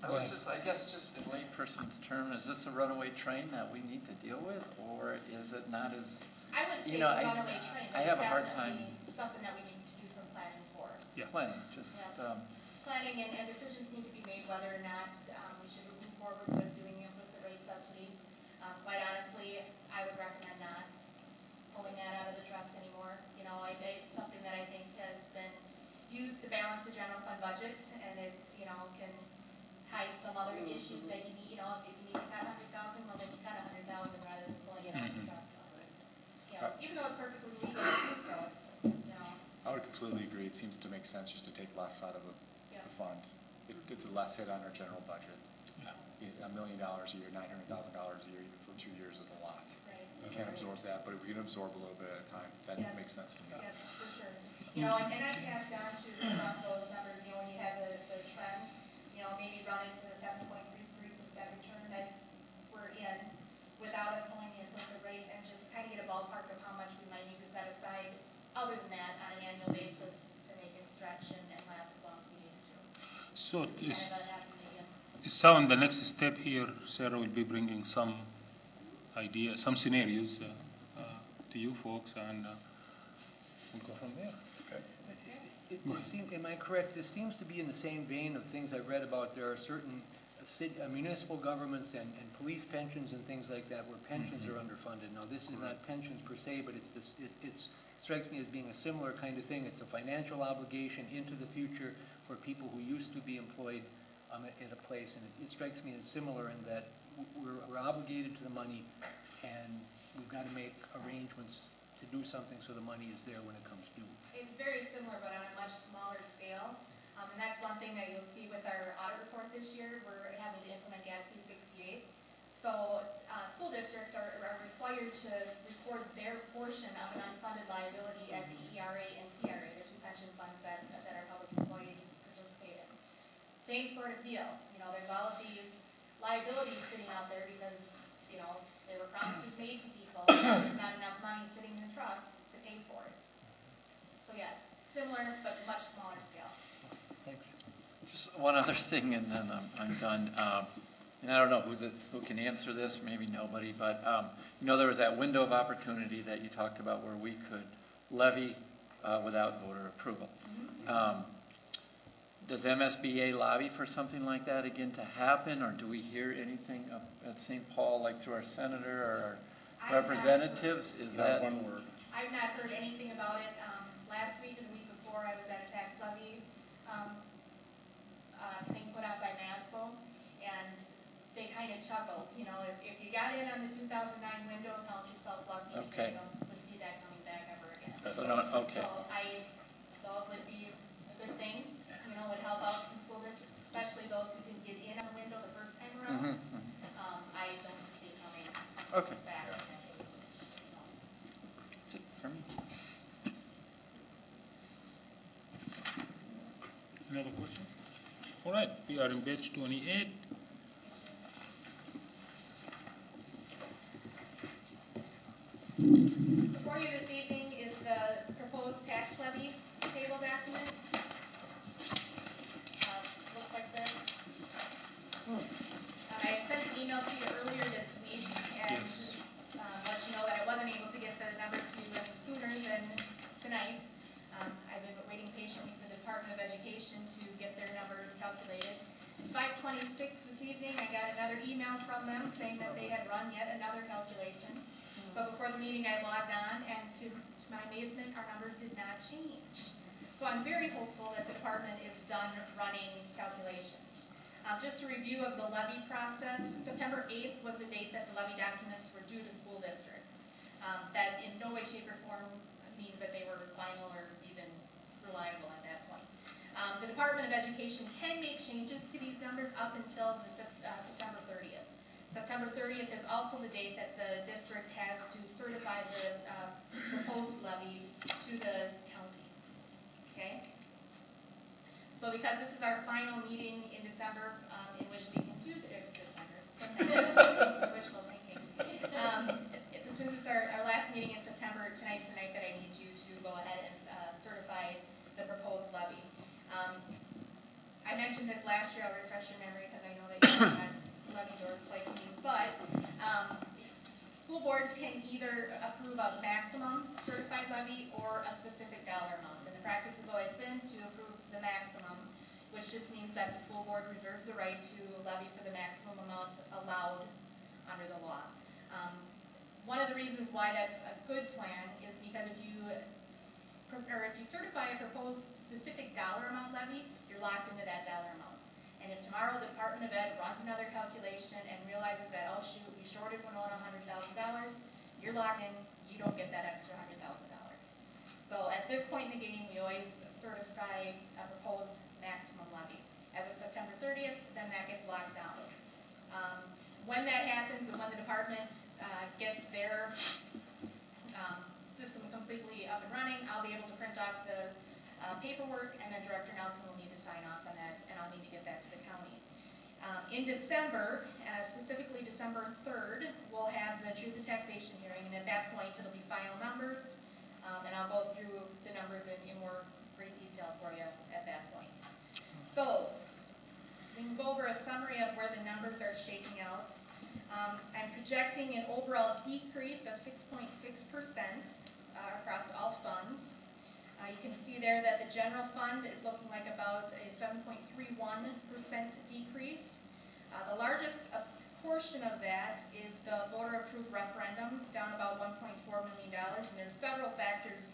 Go ahead. I guess just in layperson's term, is this a runaway train that we need to deal with, or is it not as, I wouldn't say You it's know, a I- runaway train, I but have it's a hard definitely something that we need to do some planning for. planning, just, Planning and decisions need to be made whether or not we should move forward with doing implicit rate subsidy. Quite honestly, I would recommend not pulling that out of the trust anymore. It's something that I think has been used to balance the general fund budget, and it's, can hide some other issues that you need, if you need to cut 100,000, well, then you cut 100,000 rather than pulling it out of the trust fund. Even though it's perfectly legal to do so, I would completely agree. It seems to make sense just to take less out of the fund. It's a less hit on our general budget. $1 million a year, $900,000 a year, even for 2 years is a lot. right. We can't absorb that, but if we can absorb a little bit at a time, that Yeah. makes sense to me. Yeah, for sure. And I passed down to those numbers, when you have the trend, maybe running from the 7.33% return that we're in without us pulling the implicit rate, and just kind of get a ballpark of how much we might need to set aside other than that on an annual basis to make it stretch and last as long as we need it to. So Kind of a half a million. So in the next step here, Sarah will be bringing some ideas, some scenarios to you folks, and we'll go from there. Am I correct? This seems to be in the same vein of things I've read about. There are certain municipal governments and police pensions and things like that where pensions are underfunded. Now, this is not pensions per se, but it's strikes me as being a similar kind of thing. It's a financial obligation into the future for people who used to be employed at a place, and it strikes me as similar in that we're obligated to the money, and we've got to make arrangements to do something so the money is there when it comes due. It's very similar, but on a much smaller scale. And that's one thing that you'll see with our audit report this year. We're having to implement GASB 68. So school districts are required to record their portion of an unfunded liability at the ERA and TRA, the two pension funds that our public employees participate in. Same sort of deal. There's all of these liabilities sitting out there because, there were promises made to people, and there's not enough money sitting in the trust to pay for it. So yes, similar but much smaller scale. Thanks. Just one other thing, and then I'm done. And I don't know who can answer this, maybe nobody, but there was that window of opportunity that you talked about where we could levy without voter approval. Does MSBA lobby for something like that again to happen, or do we hear anything at St. Paul, like through our senator or our representatives? Is that one word? I've not heard anything about it. Last week and the week before, I was at a tax levy thing put out by NASPO, and they kind of chuckled. If you got in on the 2009 window, count yourself lucky. Okay. You don't foresee that coming back ever again. okay? So I thought it would be a good thing. Would help out some school districts, especially those who didn't get in on the window the first time around. I don't foresee it coming Okay. back. That's it for me. Any other questions? All right, we are in page 28. Before you this evening is the proposed tax levy table document. Looks like this. I sent an email to you earlier this week and Yes. let you know that I wasn't able to get the numbers to you any sooner than tonight. I've been waiting patiently for the Department of Education to get their numbers calculated. At 5:26 this evening, I got another email from them saying that they had run yet another calculation. So before the meeting, I logged on, and to my amazement, our numbers did not change. So I'm very hopeful that the department is done running calculations. Just a review of the levy process, September 8th was the date that the levy documents were due to school districts. That in no way, shape, or form means that they were final or even reliable at that point. The Department of Education can make changes to these numbers up until September 30th. September 30th is also the date that the district has to certify the proposed levy to the county. Okay? So because this is our final meeting in December, in which we can do wishful thinking. Since it's our last meeting in September, tonight's the night that I need you to go ahead and certify the proposed levy. I mentioned this last year. I'll refresh your memory because I know that you're not levy dorks like me, but school boards can either approve a maximum certified levy or a specific dollar amount. And the practice has always been to approve the maximum, which just means that the school board reserves the right to levy for the maximum amount allowed under the law. One of the reasons why that's a good plan is because if you certify a proposed specific dollar amount levy, you're locked into that dollar amount. And if tomorrow the Department of Ed runs another calculation and realizes that, oh shoot, we shorted Winona $100,000, you're locked in, you don't get that extra $100,000. So at this point in the game, we always certify a proposed maximum levy. As of September 30th, then that gets locked down. When that happens, and when the department gets their system completely up and running, I'll be able to print off the paperwork, and then Director Nelson will need to sign off on that, and I'll need to get that to the county. In December, specifically December 3rd, we'll have the truth and taxation hearing, and at that point, it'll be final numbers, and I'll go through the numbers in more great detail for you at that point. So, we can go over a summary of where the numbers are shaking out. I'm projecting an overall decrease of 6.6% across all funds. You can see there that the general fund is looking like about a 7.31% decrease. The largest portion of that is the voter-approved referendum, down about $1.4 million. And there's several factors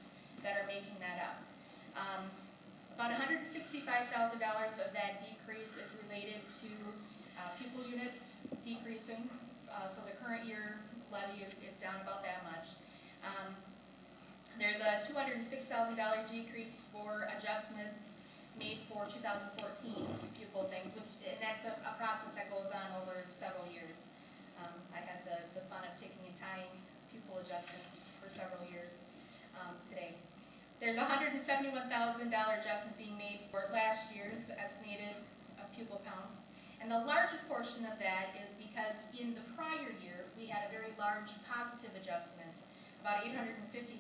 adjustment being made for last year's estimated pupil counts. And the largest portion of that is because in the prior year, we had a very large positive adjustment, about $850,000,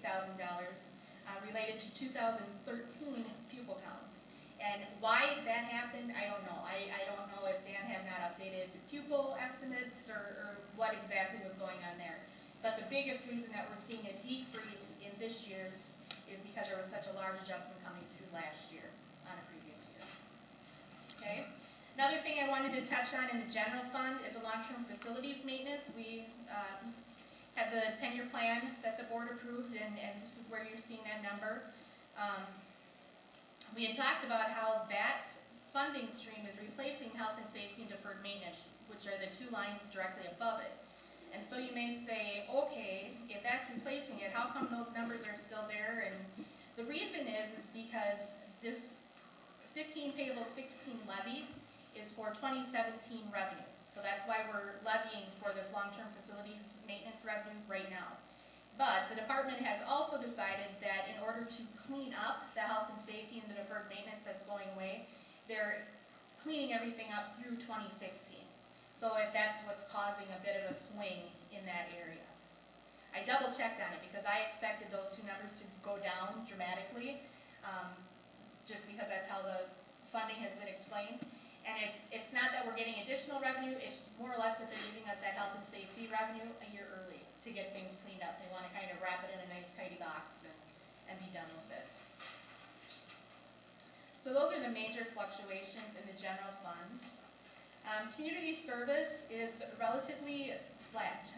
related to 2013 pupil counts. And why that happened, I don't know. I don't know if Dan had not updated pupil estimates or what exactly was going on there. But the biggest reason that we're seeing a decrease in this year's is because there was such a large adjustment coming through last year on a previous year. Okay? Another thing I wanted to touch on in the general fund is a long-term facilities maintenance. We have the 10-year plan that the board approved, and this is where you're seeing that number. We had talked about how that funding stream is replacing health and safety and deferred maintenance, which are the two lines directly above it. And so you may say, okay, if that's replacing it, how come those numbers are still there? And the reason is because this 15 payable 16 levy is for 2017 revenue. So that's why we're levying for this long-term facilities maintenance revenue right now. But the department has also decided that in order to clean up the health and safety and the deferred maintenance that's going away, they're cleaning everything up through 2016. So if that's what's causing a bit of a swing in that area. I double checked on it because I expected those two numbers to go down dramatically, just because that's how the funding has been explained. And it's not that we're getting additional revenue, it's more or less that they're giving us that health and safety revenue a year early to get things cleaned up. They want to kind of wrap it in a nice tidy box and be done with it. So those are the major fluctuations in the general fund. Community service is relatively flat.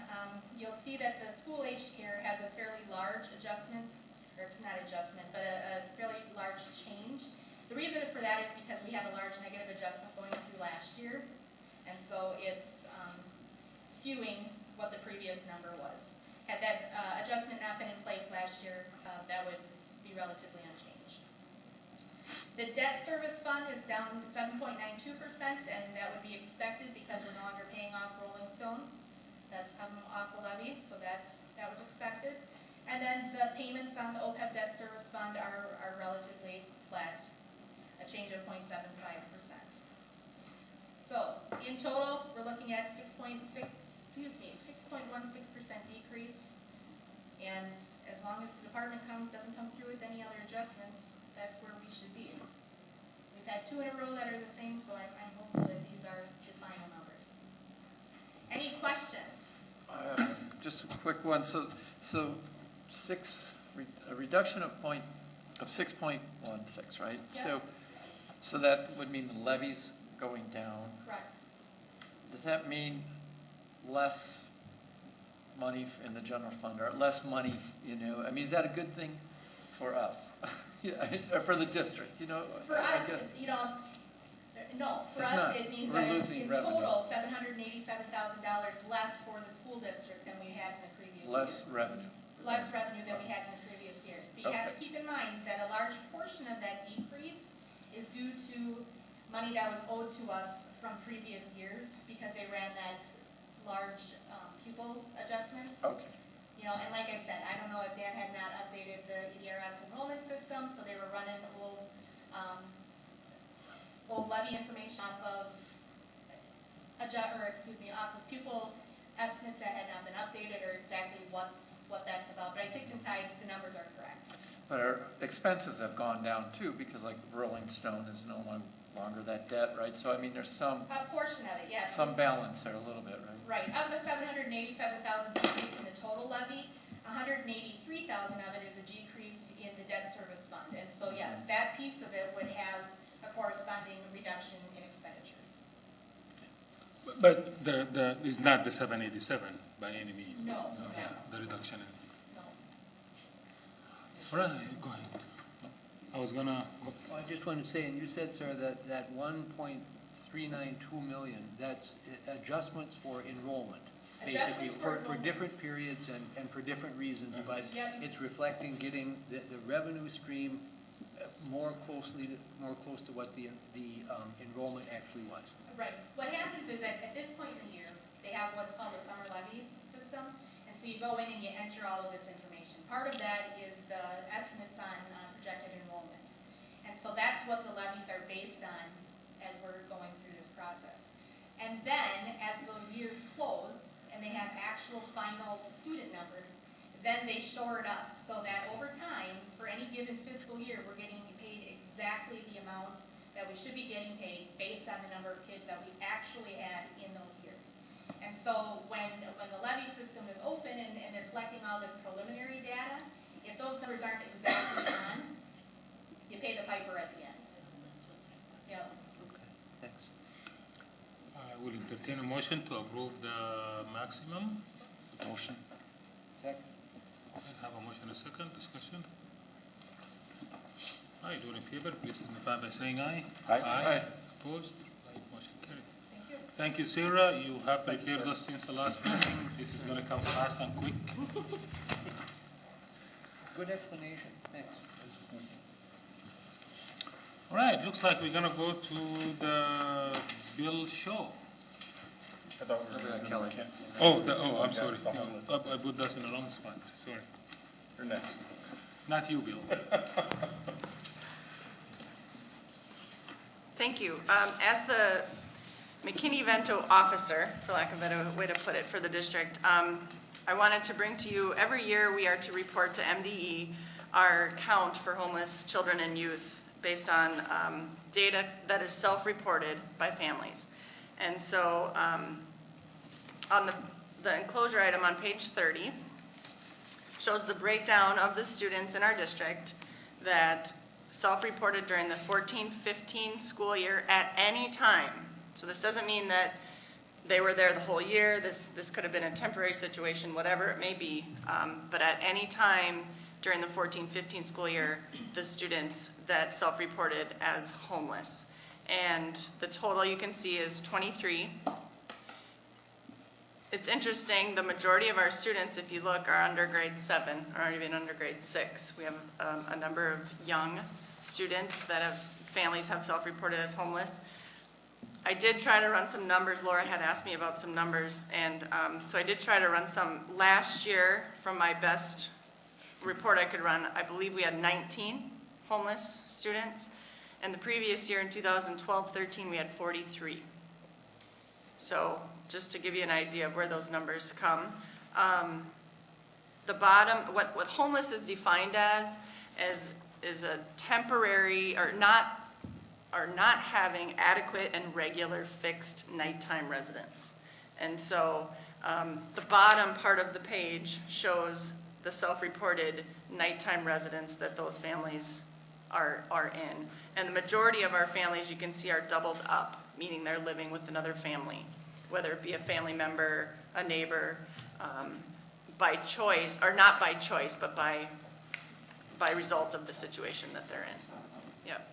You'll see that the school aged care has a fairly large adjustment, or not adjustment, but a fairly large change. The reason for that is because we had a large negative adjustment going through last year, and so it's skewing what the previous number was. Had that adjustment not been in place last year, that would be relatively unchanged. The debt service fund is down 7.92%, and that would be expected because we're no longer paying off Rolling Stone. That's coming off the levy, so that was expected. And then the payments on the OPEB debt service fund are relatively flat, a change of 0.75%. So in total, we're looking at 6.16% decrease. And as long as the department doesn't come through with any other adjustments, that's where we should be. We've had two in a row that are the same, so I'm hopeful that these are the final numbers. Any questions? Just a quick one. So a reduction of 6.16, right? Yep. So that would mean the levies going down. Correct. Does that mean less money in the general fund, or less money, I mean, is that a good thing for us? Or for the district, For I us, guess. No, for It's us, not. it means We're that losing in revenue. total, $787,000 less for the school district than we had in the previous year. Less revenue. Less revenue than we had in the previous year. But you have to Okay. keep in mind that a large portion of that decrease is due to money that was owed to us from previous years because they ran that large pupil adjustment. Okay. And like I said, I don't know if Dan had not updated the EDRS enrollment system, so they were running old levy information off of pupil estimates that had not been updated, or exactly what that's about. But I ticked and tied, the numbers are correct. But our expenses have gone down too, because like Rolling Stone is no longer that debt, right? So I mean, there's some A portion of it, yes. some balance there a little bit, right? Right, of the $787,000 decrease in the total levy, $183,000 of it is a decrease in the debt service fund. And so yes, that piece of it would have a corresponding reduction in expenditures. But it's not the 787 by any means. No. Yeah, the reduction in. No. All right, go ahead. I was gonna. Well, I just wanted to say, and you said, sir, that 1.392 million, that's adjustments for enrollment. Basically, Adjustments for for enrollment. different periods and for different reasons, but Yep. it's reflecting getting the revenue stream more close to what the enrollment actually was. Right. What happens is that at this point in the year, they have what's called a summer levy system, and so you go in and you enter all of this information. Part of that is the estimates on projected enrollment. so that's what the levies are based on as we're going through this process. And then, as those years close, and they have actual final student numbers, then they shore it up, so that over time, for any given fiscal year, we're getting paid exactly the amount that we should be getting paid based on the number of kids that we actually had in those years. And so when the levy system is open and they're collecting all this preliminary data, if those numbers aren't exactly on, you pay the piper at the end. Yep. Okay, thanks. I will entertain a motion to approve the maximum. Motion. Second. I have a motion, a second, discussion. Aye, all in favor, please signify by saying aye. Aye. Aye. Opposed? Aye, motion carried. Thank you. Thank you, Sarah. You have prepared us since the last meeting. This is gonna come fast and quick. Good explanation, thanks. All right, looks like we're gonna go to the bill show. Kelly. I'm sorry. Yeah, I put that in the wrong spot, sorry. You're next. Not you, Bill. Thank you. As the McKinney-Vento officer, for lack of a better way to put it, for the district, I wanted to bring to you, every year we are to report to MDE our count for homeless children and youth based on data that is self-reported by families. And so on the enclosure item on page 30 shows the breakdown of the students in our district that self-reported during the 14-15 school year at any time. So this doesn't mean that they were there the whole year. This could have been a temporary situation, whatever it may be. But at any time during the 14-15 school year, the students that self-reported as homeless. And the total you can see is 23. It's interesting, the majority of our students, if you look, are under grade 7 or even under grade 6. We have a number of young students that families have self-reported as homeless. I did try to run some numbers. Laura had asked me about some numbers, and so I did try to run some. Last year, from my best report I could run, I believe we had 19 homeless students, and the previous year in 2012-13 we had 43. So just to give you an idea of where those numbers come. The bottom, what homeless is defined as is a temporary or not having adequate and regular fixed nighttime residence. And so the bottom part of the page shows the self-reported nighttime residence that those families are in. And the majority of our families, you can see, are doubled up, meaning they're living with another family, whether it be a family member, a neighbor, by choice, or not by choice, but by result of the situation that they're in. Yep.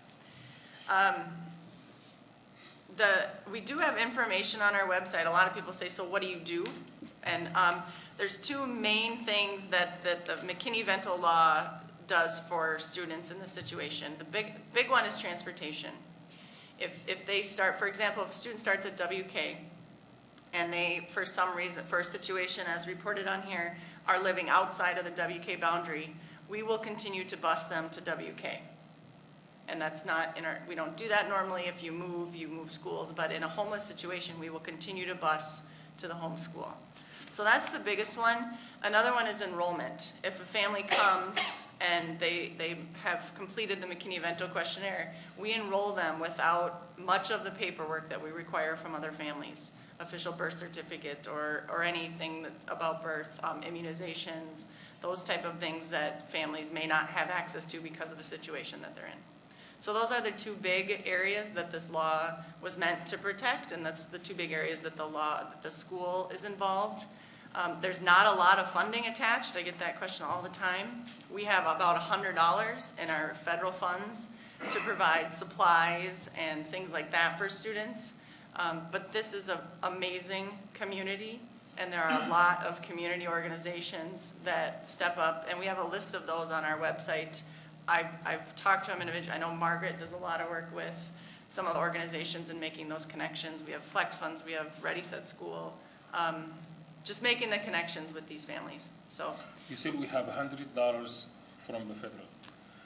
We do have information on our website. A lot of people say, so what do you do? And there's two main things that the McKinney-Vento law does for students in this situation. The big one is transportation. If they start, for example, if a student starts at WK and they, for some reason, for a situation as reported on here, are living outside of the WK boundary, we will continue to bus them to WK. And that's not we don't do that normally. If you move schools, but in a homeless situation, we will continue to bus to the home school. So that's the biggest one. Another one is enrollment. If a family comes and they have completed the McKinney-Vento questionnaire, we enroll them without much of the paperwork that we require from other families, official birth certificate or anything about birth, immunizations, those type of things that families may not have access to because of a situation that they're in. So those are the two big areas that this law was meant to protect, and that's the two big areas that the school is involved. There's not a lot of funding attached. I get that question all the time. We have about $100 in our federal funds to provide supplies and things like that for students. But this is an amazing community, and there are a lot of community organizations that step up, and we have a list of those on our website. I've talked to them individually. I know Margaret does a lot of work with some of the organizations in making those connections. We have Flex Funds, we have Ready Set School, just making the connections with these families. So You said we have $100 from the federal.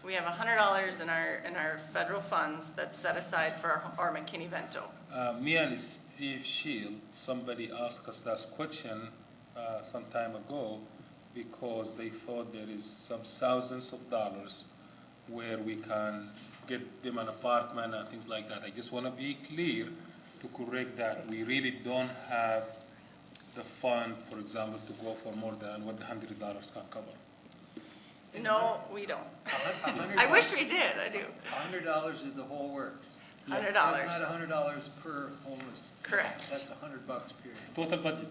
We have $100 in our federal funds that's set aside for our McKinney-Vento. Me and Steve Shield, somebody asked us that question some time ago because they thought there is some thousands of dollars where we can get them an apartment and things like that. I just want to be clear to correct that. We really don't have the fund, for example, to go for more than what the $100 can cover. No, we don't. $100 I wish we did, I do. $100 is the whole works. $100. That's not $100 per homeless. Correct. That's $100 period. Total budget.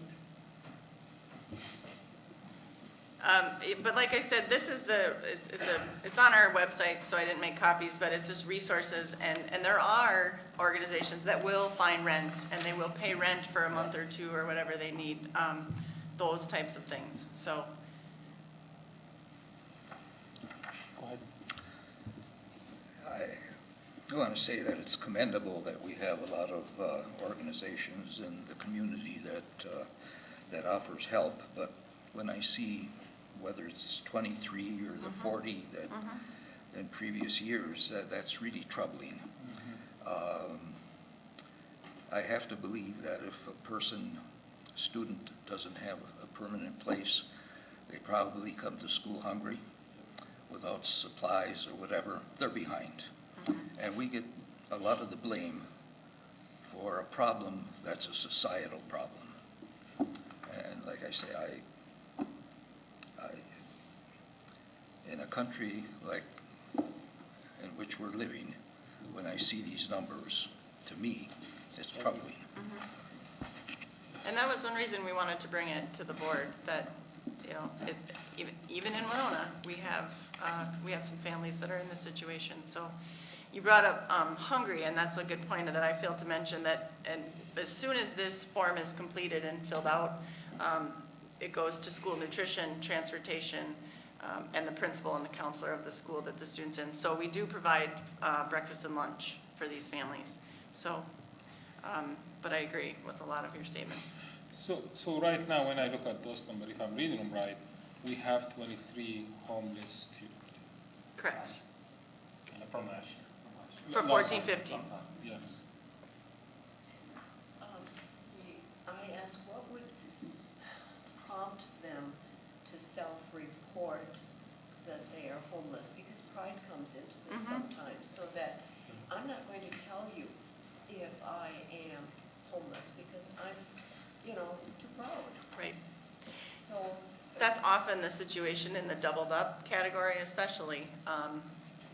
But like I said, this is it's on our website, so I didn't make copies, but it's just resources, and there are organizations that will find rent, and they will pay rent for a month or two or whatever they need, those types of things, so. Go ahead. I want to say that it's commendable that we have a lot of organizations in the community that offers help, but when I see whether it's 23 or the 40 that in previous years, that's really troubling. I have to believe that if a student doesn't have a permanent place, they probably come to school hungry, without supplies or whatever, they're behind. And we get a lot of the blame for a problem that's a societal problem. And like I say, in a country like in which we're living, when I see these numbers, to me, it's troubling. And that was one reason we wanted to bring it to the board, that, you know, even in Winona, we have some families that are in this situation. So you brought up hungry, and that's a good point that I failed to mention, that and as soon as this form is completed and filled out, it goes to school nutrition, transportation, and the principal and the counselor of the school that the student's in. So we do provide breakfast and lunch for these families. So, but I agree with a lot of your statements. So right now, when I look at those numbers, if I'm reading them right, we have 23 homeless students. Correct. From last year. For 14, 15. Yes. I ask, what would prompt them to self-report that they are homeless? Because pride comes into this sometimes, so that I'm not going to tell you if I am homeless, because I'm, too proud. Right. So. That's often the situation in the doubled up category especially.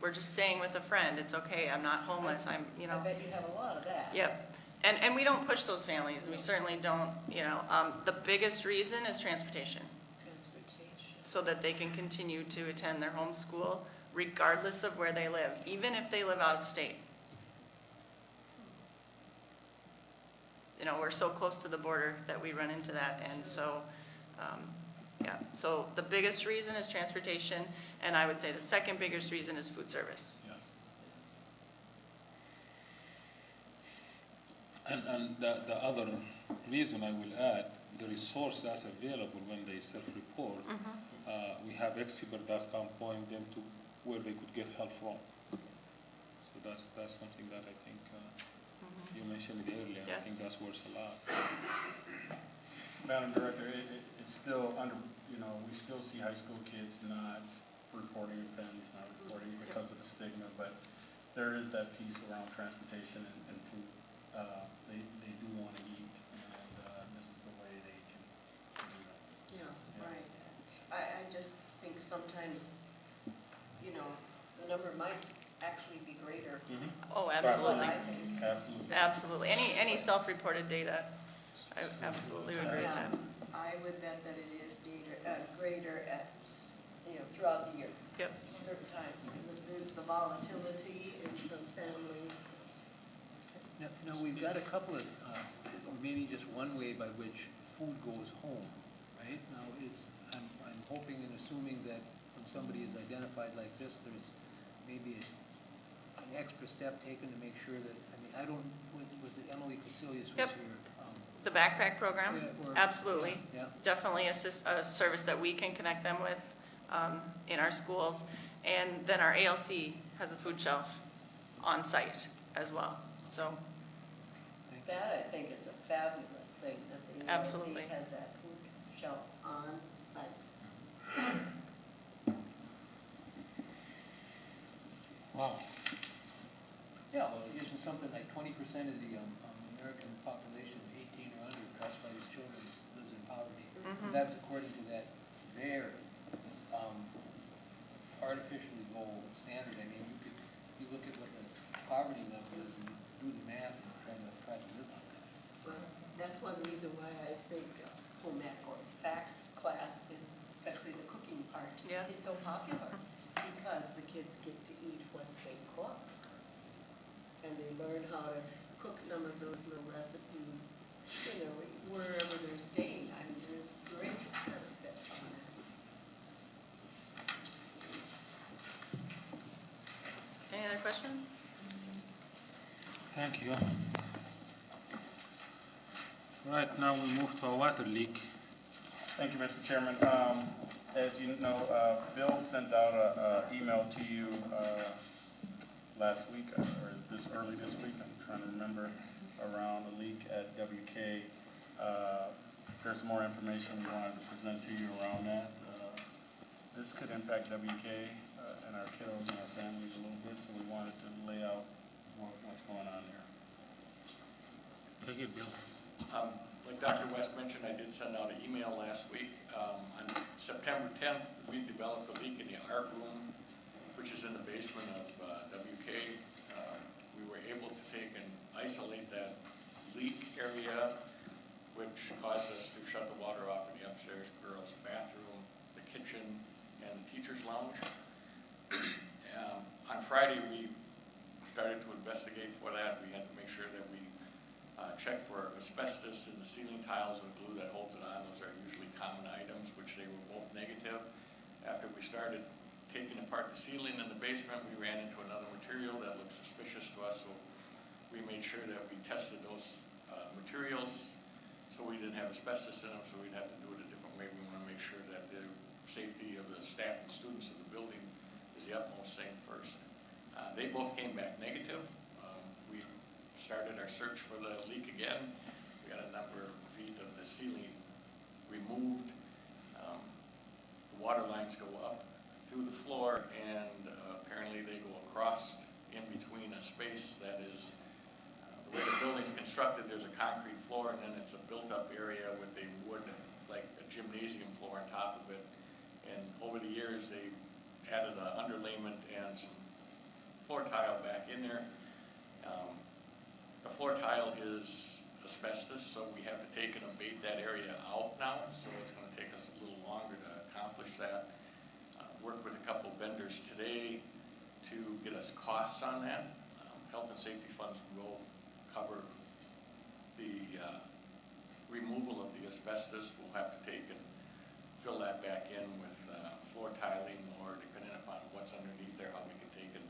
We're just staying with a friend. It's okay, I'm not homeless, I bet you have a lot of that. Yep. And we don't push those families. We certainly don't, the biggest reason is transportation. Transportation. So that they can continue to attend their home school regardless of where they live, even if they live out of state. We're so close to the border that we run into that, and so, yeah. So the biggest reason is transportation, and I would say the second biggest reason is food service. Yes. And the other reason I will add, the resource that's available when they self-report, we have expert that can point them to where they could get help from. So that's something that I think you mentioned it earlier. Yeah. I think that's worth a lot. Madam Director, it's still under, we still see high school kids not reporting, families not reporting because of the stigma, but there is that piece around transportation and food. They do want to eat, and this is the way they can do that. Yeah, right. I just think sometimes, the number might actually be greater. Oh, absolutely. I think. Absolutely. Absolutely. Any self-reported data, I absolutely would agree with that. I would bet that it is greater at, throughout the year. Yep. Certain times. There's the volatility in some families. Now, we've got a couple of, or maybe just one way by which food goes home, right? Now, I'm hoping and assuming that when somebody is identified like this, there's maybe an extra step taken to make sure that, was it Emily Casilius was Yep. here? The backpack program, Yeah, or- absolutely. Yeah. Definitely a service that we can connect them with in our schools. And then our ALC has a food shelf on site as well, so, That, I think, is a fabulous thing, that the Absolutely. ELC has that food shelf on site. Wow. Yeah, well, isn't something like 20% of the American population, 18 or under, classified as children, lives in poverty? And that's according to that very artificially low standard. I mean, you look at what the poverty level is and do the math and try to live on that. Well, that's one reason why I think home ec or facts class, and especially the cooking part, Yeah. is so popular, because the kids get to eat what they cook. And they learn how to cook some of those little recipes, you know, wherever they're staying. I mean, there's great benefit from that. any other questions? Thank you. Right, now we move to a water leak. Thank you, Mr. Chairman. As you know, Bill sent out a email to you last week, or early this week, I'm trying to remember, around a leak at WK. There's more information we wanted to present to you around that. This could impact WK and our kiddos and our families a little bit, so we wanted to lay out what's going on there. Take it, Bill. Like Dr. West mentioned, I did send out an email last week. On September 10th, we developed a leak in the art room, which is in the basement of WK. We were able to take and isolate that leak area, which caused us to shut the water off in the upstairs girls' bathroom, the kitchen, and the teacher's lounge. On Friday, we started to investigate for that. We had to make sure that we checked for asbestos in the ceiling tiles and glue that holds it on. Those are usually common items, which they were both negative. After we started taking apart the ceiling in the basement, we ran into another material that looked suspicious to us, so we made sure that we tested those materials so we didn't have asbestos in them, so we'd have to do it a different way. We want to make sure that the safety of the staff and students of the building is the utmost thing first. They both came back negative. We started our search for the leak again. We got a number of feet of the ceiling removed. The water lines go up through the floor, and apparently they go across in between a space that is, the way the building's constructed, there's a concrete floor, and then it's a built-up area with a wood, like a gymnasium floor on top of it. And over the years, they added an underlayment and some floor tile back in there. The floor tile is asbestos, so we have to take and abate that area out now, so it's going to take us a little longer to accomplish that. Worked with a couple vendors today to get us costs on that. Health and safety funds will cover the removal of the asbestos. We'll have to take and fill that back in with floor tiling, or depending upon what's underneath there, how we can take and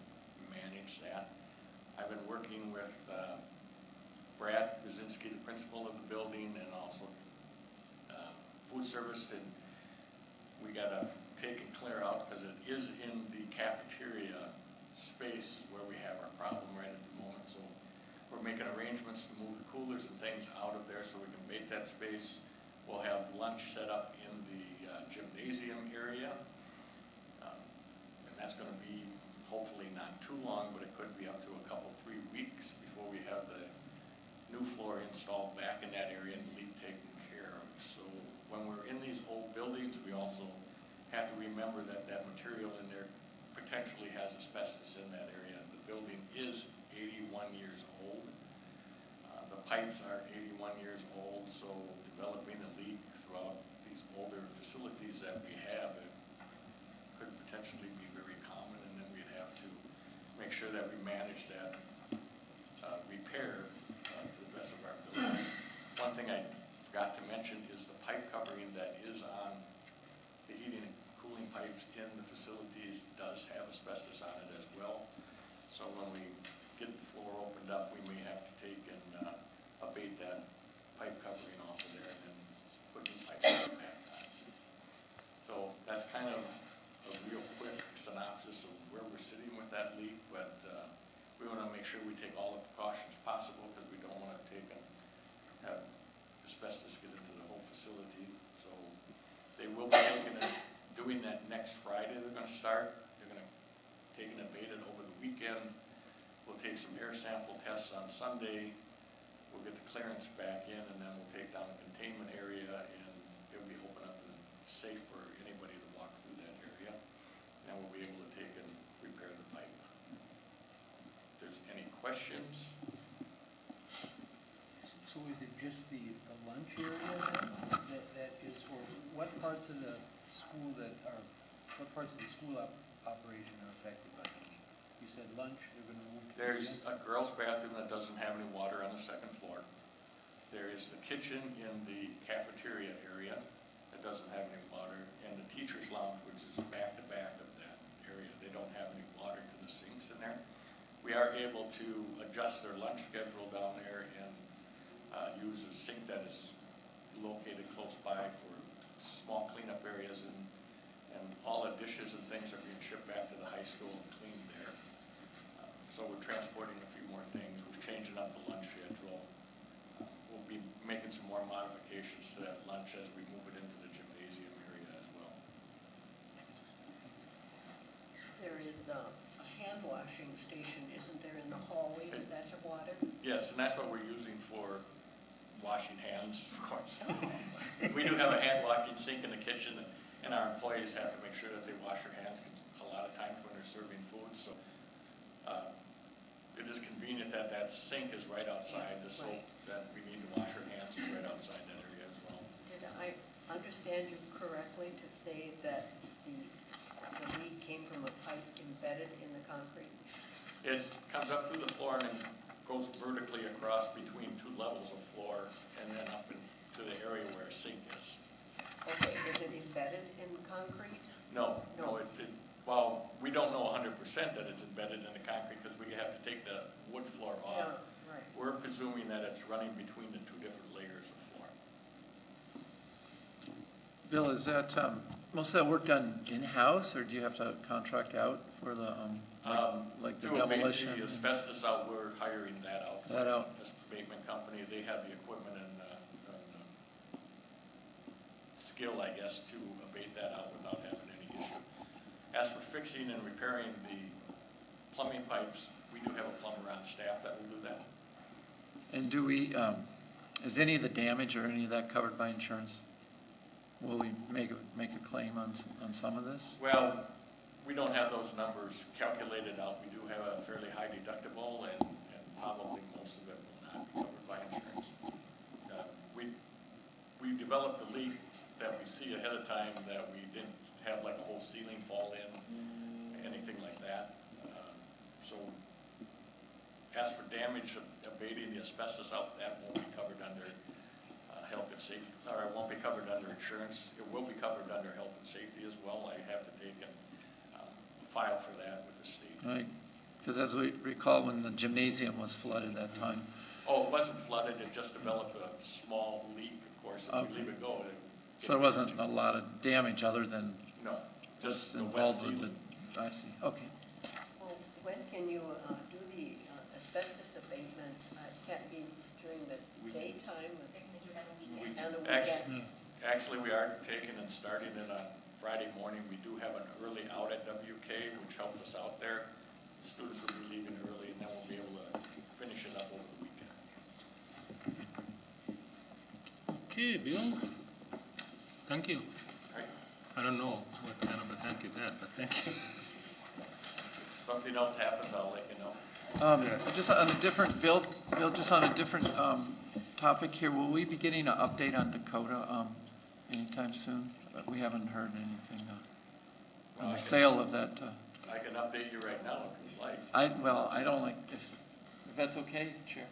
manage that. I've been working with Brad Brzezinski, the principal of the building, and also food service, and we got to take and clear out, because it is in the cafeteria space where we have our problem right at the moment. So we're making arrangements to move the coolers and things out of there so we can bait that space. We'll have lunch set up in the gymnasium area, and that's going to be hopefully not too long, but it could be up to a couple, 3 weeks before we have the new floor installed back in that area and the leak taken care of. So when we're in these old buildings, we also have to remember that that material in there potentially has asbestos in that area. The building is 81 years old. The pipes are 81 years old, so developing a leak throughout these older facilities that we have, it could potentially be very common, and then we'd have to make sure that we manage that repair to the best of our ability. One thing I forgot to mention is the pipe covering that is on the heating and cooling pipes in the facilities does have asbestos on it as well. So when we get the floor opened up, we may have to take and abate that pipe covering off of there and then put new pipes back on. So that's kind of a real quick synopsis of assuming that next Friday they're gonna start. They're gonna take and abate it over the weekend. We'll take some air sample tests on Sunday. We'll get the clearance back in, and then we'll take down the containment area, and it'll be open up and safe for anybody to walk through that area. And we'll be able to take and repair the pipe. If there's any questions? So is it just the lunch area then, that is, or what parts of the school operation are affected by it? You said lunch, they're gonna move to. There's a girls' bathroom that doesn't have any water on the second floor. There is the kitchen in the cafeteria area that doesn't have any water, and the teacher's lounge, which is back to back of that area. They don't have any water to the sinks in there. We are able to adjust their lunch schedule down there and use a sink that is located close by for small cleanup areas, and all the dishes and things are being shipped back to the high school and cleaned there. So we're transporting a few more things. We're changing up the lunch schedule. We'll be making some more modifications to that lunch as we move it into the gymnasium area as well. There is a hand washing station, isn't there, in the hallway? Does that have water? Yes, and that's what we're using for washing hands, of course. We do have a hand washing sink in the kitchen, and our employees have to make sure that they wash their hands a lot of times when they're serving food. So it is convenient that that sink is right outside. The soap that we need to wash our hands is right outside that area as well. Did I understand you correctly to say that the leak came from a pipe embedded in the concrete? It comes up through the floor and then goes vertically across between two levels of floor and then up into the area where a sink is. Okay, is it embedded in concrete? No, well, we don't know 100% that it's embedded in the concrete because we have to take the wood floor off. Yeah, right. We're presuming that it's running between the two different layers of floor. Bill, is that, most of that work done in-house, or do you have to contract out for the, like the To abate demolition? the asbestos out, we're hiring that out. That out. This abatement company, they have the equipment and skill, I guess, to abate that out without having any issue. As for fixing and repairing the plumbing pipes, we do have a plumber on staff that will do that. And do we, is any of the damage or any of that covered by insurance? Will we make a claim on some of this? Well, we don't have those numbers calculated out. We do have a fairly high deductible, and probably most of it will not be covered by insurance. We developed a leak that we see ahead of time that we didn't have like a whole ceiling fall in, anything like that. So as for damage of abating the asbestos out, that won't be covered under health and safety, or it won't be covered under insurance. It will be covered under health and safety as well. I have to take and file for that with the state. Right, because as we recall, when the gymnasium was flooded that time. Oh, it wasn't flooded, it just developed a small leak, of course, if we leave it go. So there wasn't a lot of damage other than No, just what's the wet involved with ceiling. I see, okay. Well, when can you do the asbestos abatement? Can it be during the daytime They're gonna do it on the weekend. and the weekend? Actually, we are taking and starting it on Friday morning. We do have an early out at WK, which helps us out there. The students will be leaving early, and then we'll be able to finish it up over the weekend. Okay, Bill. Thank you. All right? I don't know what kind of a thank you that, but thank you. If something else happens, I'll let you know. Yes. Just on a different, Bill, just on a different topic here, will we be getting an update on Dakota anytime soon? We haven't heard anything on the sale of that. I can update you right now if you'd like. I don't like, if that's okay, Chair.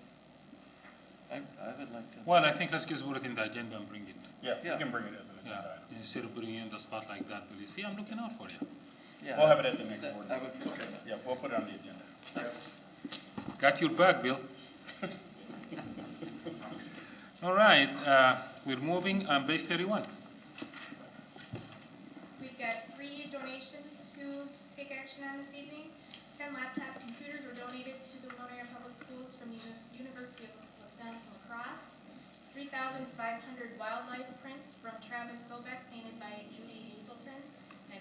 I would like to. Well, I think let's just put it in the agenda and bring it. Yeah, Yeah. you can bring it as an Yeah, agenda item. instead of putting you in the spot like that, Bill, you see, I'm looking out for you. Yeah. We'll have it at the next That- board I meeting. would prefer that. Yeah, we'll put it on the agenda. Thanks. Got your back, Bill. All right, we're moving on base 31. We've got 3 donations to take action on this evening. 10 laptop computers were donated to the Winona Public Schools from the University of Wisconsin La Crosse. 3,500 wildlife prints from Travis Stobeck, painted by Judy Hazelton. And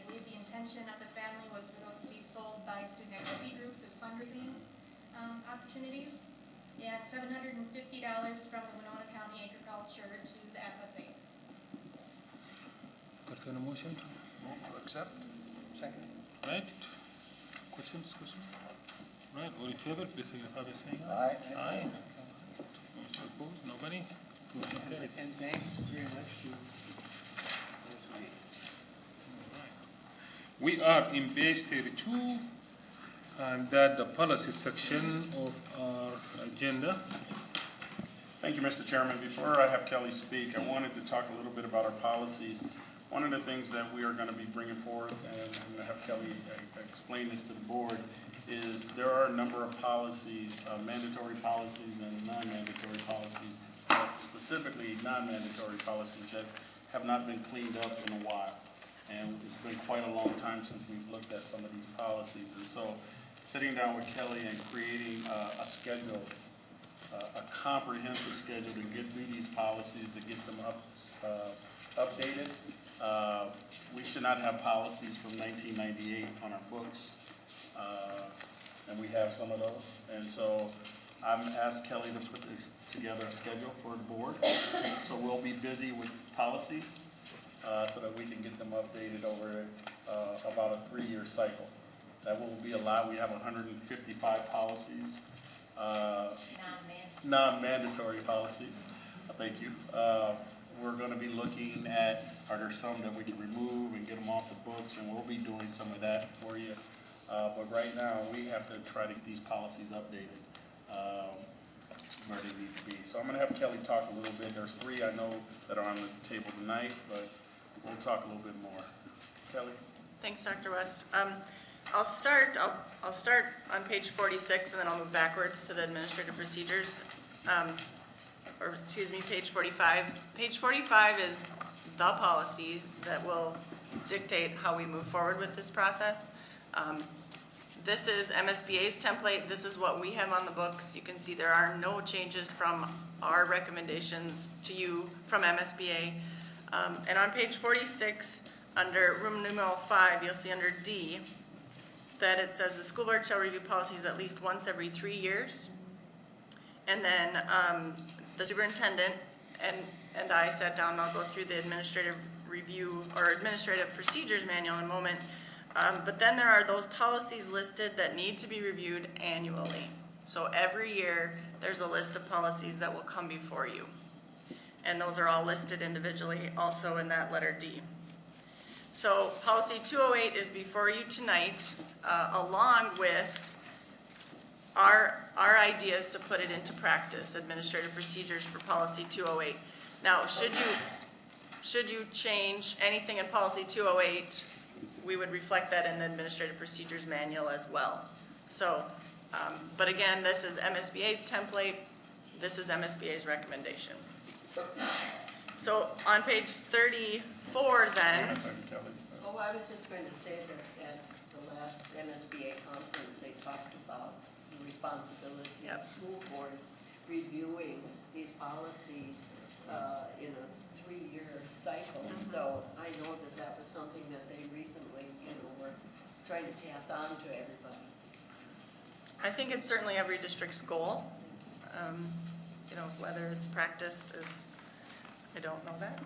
intention of the family was for those to be sold by student activity groups as fundraising opportunities. And $750 from the Winona County Agriculture to the FFA. Got a motion? Move to accept. Second. Right? Question, discussion? Right, all in favor, please signify by saying aye. Aye. Aye. Opposed, nobody? Motion carried. And thanks very much to those three. We are in page 32, and that the policy section of our agenda. Thank you, Mr. Chairman. Before I have Kelly speak, I wanted to talk a little bit about our policies. One of the things that we are going to be bringing forth, and I'm going to have Kelly explain this to the board, is there are a number of policies, mandatory policies and non-mandatory policies, but specifically non-mandatory policies that have not been cleaned up in a while. And it's been quite a long time since we've looked at some of these policies. And so sitting down with Kelly and creating a schedule, a comprehensive schedule to get through these policies, to get them updated. We should not have policies from 1998 on our books, and we have some of those. And so I'm asked Kelly to put together a schedule for the board. So we'll be busy with policies so that we can get them updated over about a 3-year cycle. That will be a lot. We have 155 policies. Non-mandatory policies. Thank you. We're going to be looking at, are there some that we can remove and get them off the books, and we'll be doing some of that for you. But right now, we have to try to get these policies updated where they need to be. So I'm going to have Kelly talk a little bit. There's 3 I know that are on the table tonight, but we'll talk a little bit more. Kelly? Thanks, Dr. West. I'll start on page 46, and then I'll move backwards to the administrative procedures. Or excuse me, page 45. Page 45 is the policy that will dictate how we move forward with this process. This is MSBA's template. This is what we have on the books. You can see there are no changes from our recommendations to you from MSBA. And on page 46, under room numeral 5, you'll see under D that it says the school board shall review policies at least once every 3 years. And then the superintendent and I sat down, and I'll go through the administrative review or administrative procedures manual in a moment. But then there are those policies listed that need to be reviewed annually. So every year, there's a list of policies that will come before you. And those are all listed individually also in that letter D. So policy 208 is before you tonight, along with our ideas to put it into practice, administrative procedures for policy 208. Now, should you change anything in policy 208, we would reflect that in the administrative procedures manual as well. So, but again, this is MSBA's template. This is MSBA's recommendation. So on page 34 then. Oh, I was just going to say that at the last MSBA conference, they talked about the responsibility of school boards reviewing these policies in a 3-year cycle. So I know that that was something that they recently, were trying to pass on to everybody. I think it's certainly every district's goal. Whether it's practiced is, I don't know that.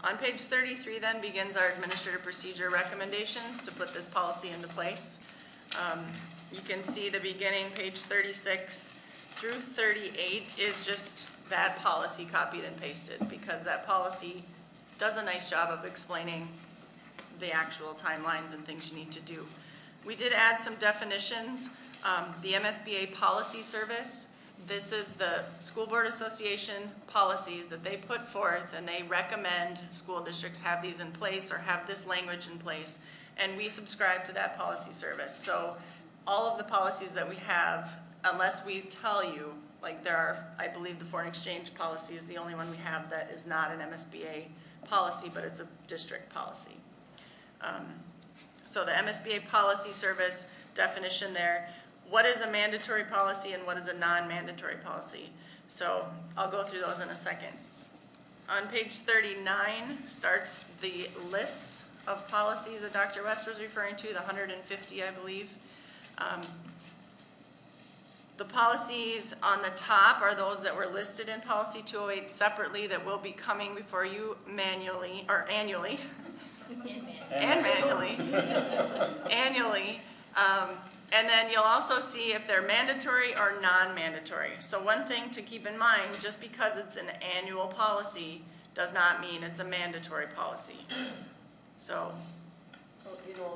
On page 33 then begins our administrative procedure recommendations to put this policy into place. You can see the beginning, page 36 through 38 is just that policy copied and pasted, because that policy does a nice job of explaining the actual timelines and things you need to do. We did add some definitions. The MSBA policy service, this is the School Board Association policies that they put forth, and they recommend school districts have these in place or have this language in place, and we subscribe to that policy service. So all of the policies that we have, unless we tell you, like there are, I believe the foreign exchange policy is the only one we have that is not an MSBA policy, but it's a district policy. So the MSBA policy service definition there, what is a mandatory policy and what is a non-mandatory policy? So I'll go through those in a second. On page 39 starts the lists of policies that Dr. West was referring to, the 150, I believe. The policies on the top are those that were listed in Policy 208 separately that will be coming before you manually, or annually, and manually, annually. And then you'll also see if they're mandatory or non-mandatory. So one thing to keep in mind, just because it's an annual policy does not mean it's a mandatory policy. So,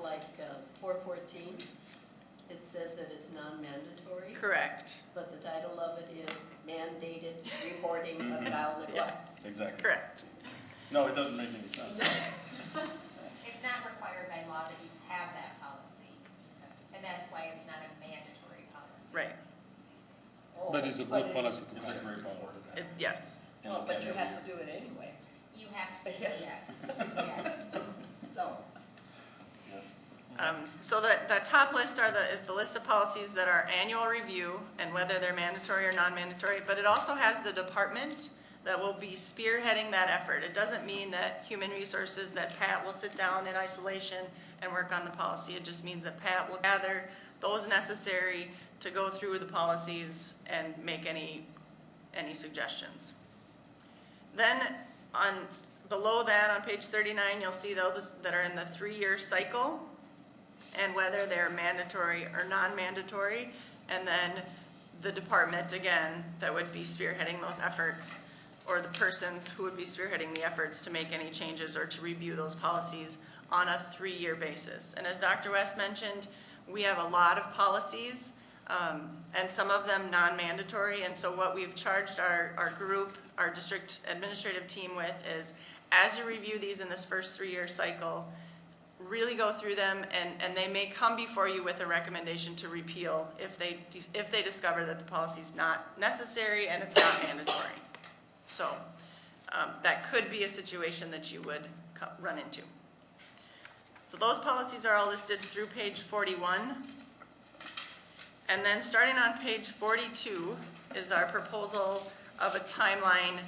Like 414, it says that it's non-mandatory, correct, but the title of it is mandated reporting of child neglect. Exactly. correct. No, it doesn't make any sense. It's not required by law that you have that policy, and that's why it's not a mandatory policy. Right, Oh, But it's a good policy to It's a have. great policy. yes. And Well, look but at you it. have to do it anyway. You have to, Yes. yes. So, Yes. So the top list is the list of policies that are annual review and whether they're mandatory or non-mandatory, but it also has the department that will be spearheading that effort. It doesn't mean that human resources, that Pat will sit down in isolation and work on the policy. It just means that Pat will gather those necessary to go through the policies and make any suggestions. Then below that on page 39, you'll see those that are in the 3-year cycle and whether they're mandatory or non-mandatory. And then the department, again, that would be spearheading those efforts, or the persons who would be spearheading the efforts to make any changes or to review those policies on a 3-year basis. And as Dr. West mentioned, we have a lot of policies, and some of them non-mandatory. And so what we've charged our group, our district administrative team with is, as you review these in this first 3-year cycle, really go through them, and they may come before you with a recommendation to repeal if they discover that the policy's not necessary and it's not mandatory. So that could be a situation that you would run into. So those policies are all listed through page 41. And then starting on page 42 is our proposal of a timeline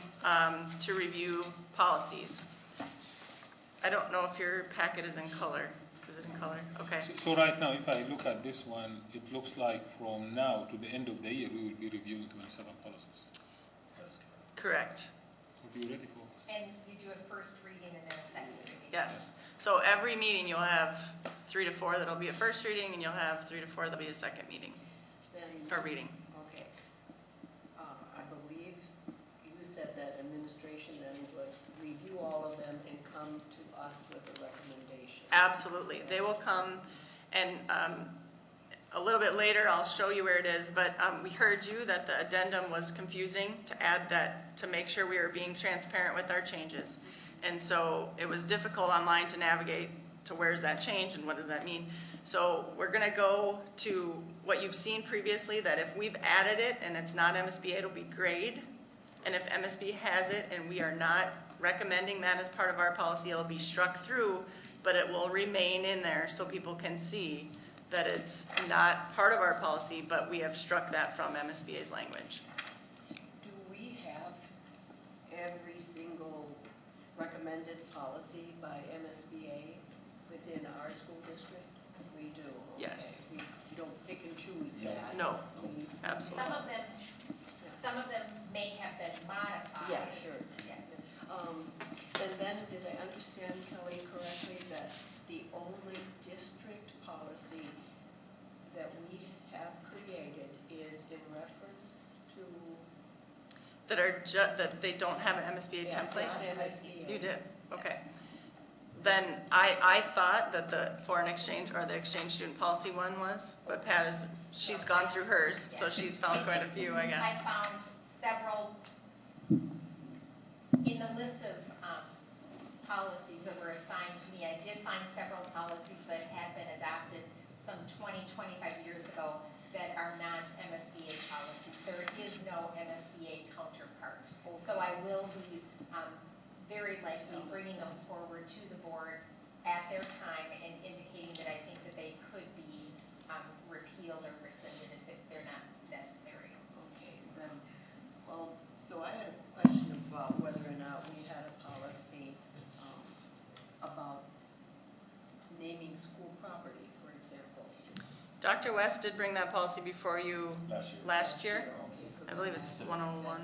to review policies. I don't know if your packet is in color. Is it in color? Okay. So right now, if I look at this one, it looks like from now to the end of the year, we will be reviewing 27 policies. Correct. We'll be ready for us. And you do a first reading and then a second reading. Yes. So every meeting you'll have 3 to 4 that'll be a first reading, and you'll have 3 to 4 that'll be a second meeting then, or reading. okay. I believe you said that administration then would review all of them and come to us with a recommendation. Absolutely. They will come, and a little bit later, I'll show you where it is, but we heard you that the addendum was confusing, to add that, to make sure we were being transparent with our changes. And so it was difficult online to navigate to where's that change and what does that mean. So we're gonna go to what you've seen previously, that if we've added it and it's not MSBA, it'll be grade. And if MSB has it and we are not recommending that as part of our policy, it'll be struck through, but it will remain in there so people can see that it's not part of our policy, but we have struck that from MSBA's language. Do we have every single recommended policy by MSBA within our school district? We do. Okay. Yes. We don't pick and choose No. that. No, We- absolutely. Some of them may have been modified. Yeah, sure. Yes. And then, did I understand Kelly correctly that the only district policy that we have created is in reference to? That they don't have an MSBA Yeah, it's template? not MSBA. You did, okay. Yes. Then I thought that the foreign exchange or the exchange student policy one was, but Pat she's gone through hers, so she's found quite a few, I I guess. found several, in the list of policies that were assigned to me, I did find several policies that had been adopted some 20, 25 years ago that are not MSBA policies. There is no MSBA counterpart. So I will be very likely bringing those forward to the board at their time and indicating that I think that they could be repealed or rescinded if they're not necessary. Okay, then, well, so I had a question about whether or not we had a policy about Dr. West did bring that policy before you last year. Okay, so I believe it's that's 101. in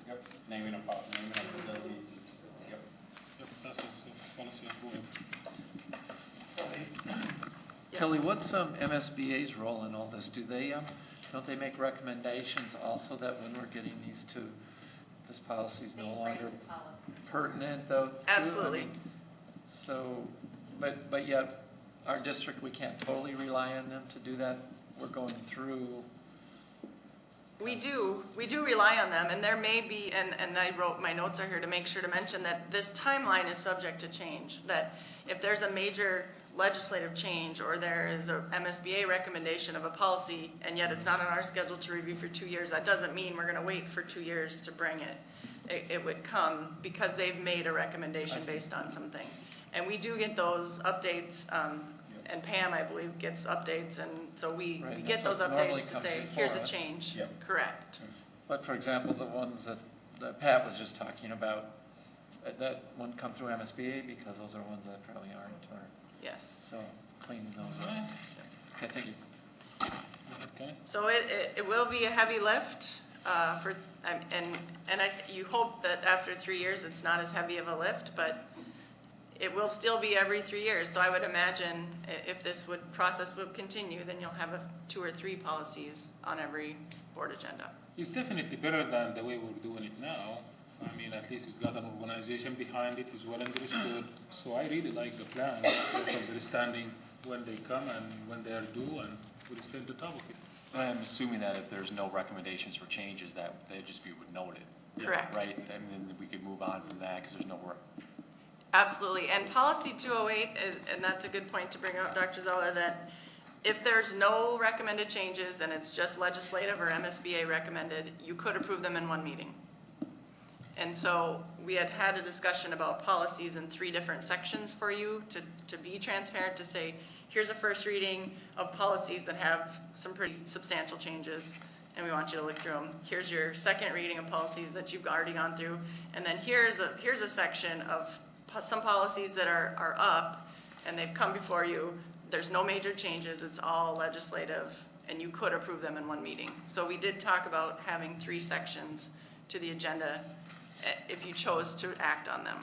there. Yep, naming of facilities, yep. Yep, that's also policy approved. Yes. Kelly, what's MSBA's role in all this? Do they, don't they make recommendations also that when we're getting these to, this policy is no They write longer the policies. pertinent though? too? Absolutely. I mean, so, but yet, our district, we can't totally rely on them to do that. We're going through. We do rely on them, and there may be, and I wrote, my notes are here to make sure to mention that this timeline is subject to change. That if there's a major legislative change, or there is a MSBA recommendation of a policy, and yet it's not on our schedule to review for 2 years, that doesn't mean we're gonna wait for 2 years to bring it. It would come because they've made a recommendation based on something. And we do get those updates, and Pam, I believe, gets updates, and so we Right, get those that's what normally updates to comes say, before here's a us. change. Yep. Correct. But for example, the ones that Pat was just talking about, that wouldn't come through MSBA because those are ones that probably aren't, or, Yes. so cleaning those up. Okay, thank you. Okay. So it will be a heavy lift, you hope that after 3 years, it's not as heavy of a lift, but it will still be every 3 years. So I would imagine if this process would continue, then you'll have 2 or 3 policies on every board agenda. It's definitely better than the way we're doing it now. I mean, at least it's got an organization behind it, it's well understood. So I really like the plan, of understanding when they come and when they are due, and we'll stay on the top of it. I'm assuming that if there's no recommendations for changes, that they'd just be noted. Correct. Right, and then we could move on from that, because there's no work. Absolutely, and policy 208 is, and that's a good point to bring up, Dr. Zeller, that if there's no recommended changes and it's just legislative or MSBA recommended, you could approve them in one meeting. And so we had a discussion about policies in 3 different sections for you to be transparent, to say, here's a first reading of policies that have some pretty substantial changes, and we want you to look through them. Here's your second reading of policies that you've already gone through, and then here's a section of some policies that are up, and they've come before you. There's no major changes, it's all legislative, and you could approve them in one meeting. So we did talk about having 3 sections to the agenda if you chose to act on them.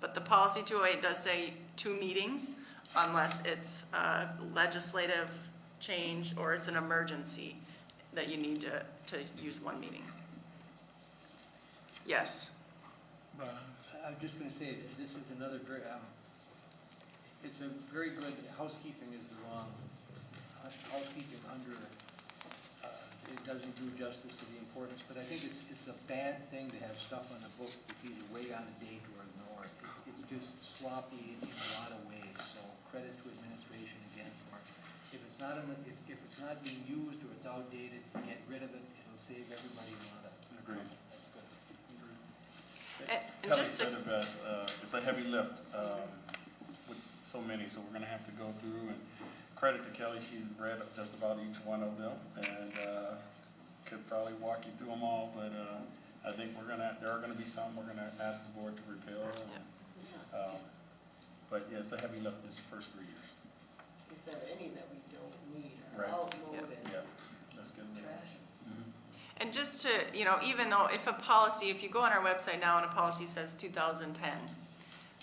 But the policy 208 does say 2 meetings unless it's a legislative change or it's an emergency that you need to use 1 meeting. Yes. I'm just gonna say that this is another very, it's a very good, housekeeping is the wrong, housekeeping under, it doesn't do justice to the importance, but I think it's a bad thing to have stuff on the books that's either way out of date or ignored. It's just sloppy in a lot of ways, so credit to administration again for, if it's not if it's not being used or it's outdated, get rid of it, it'll save everybody a lot of. Agreed. That's good. And Kelly just to said it best, it's a heavy lift, with so many, so we're gonna have to go through, and credit to Kelly, she's read just about each one of them, and, could probably walk you through them all, but, I think there are gonna be some we're gonna ask the board to repeal, and, Yes. but yeah, it's a heavy lift this first 3 years. If there are any that we don't need or Right. outmoded, Yeah, let's get them. trash 'em. Mhm. And just to, even though if you go on our website now and a policy says 2010,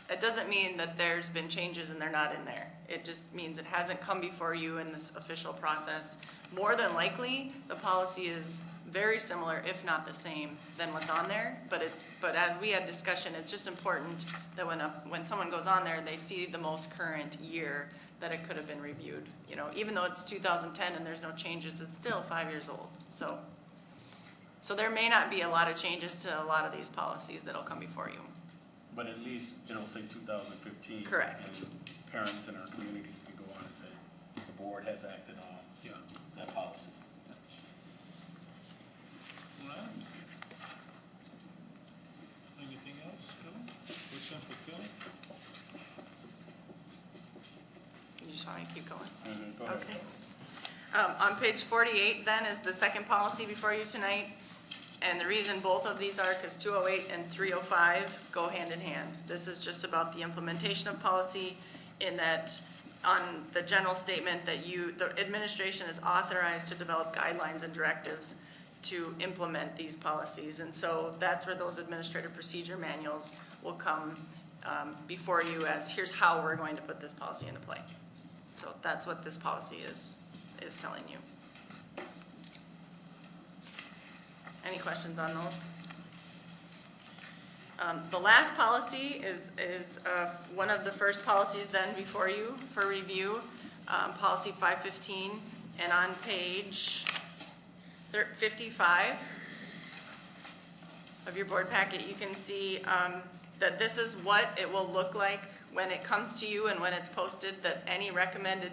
it doesn't mean that there's been changes and they're not in there. It just means it hasn't come before you in this official process. More than likely, the policy is very similar, if not the same, than what's on there. But as we had discussion, it's just important that when someone goes on there, they see the most current year that it could have been reviewed. Even though it's 2010 and there's no changes, it's still 5 years old. So there may not be a lot of changes to a lot of these policies that'll come before you. But at least it'll say 2015. Correct. And parents in our community can go on and say, the board has acted on that policy. All right. Anything else, Kelly? Question for Kelly? You just want me to keep going? Go ahead. Okay. On page 48 then is the second policy before you tonight. And the reason both of these are because 208 and 305 go hand in hand. This is just about the implementation of policy in that on the general statement that the administration is authorized to develop guidelines and directives to implement these policies. And so that's where those administrative procedure manuals will come before you as, here's how we're going to put this policy into play. So that's what this policy is telling you. Any questions on those? The last policy is one of the first policies then before you for review, policy 515. And on page 55 of your board packet, you can see that this is what it will look like when it comes to you and when it's posted, that any recommended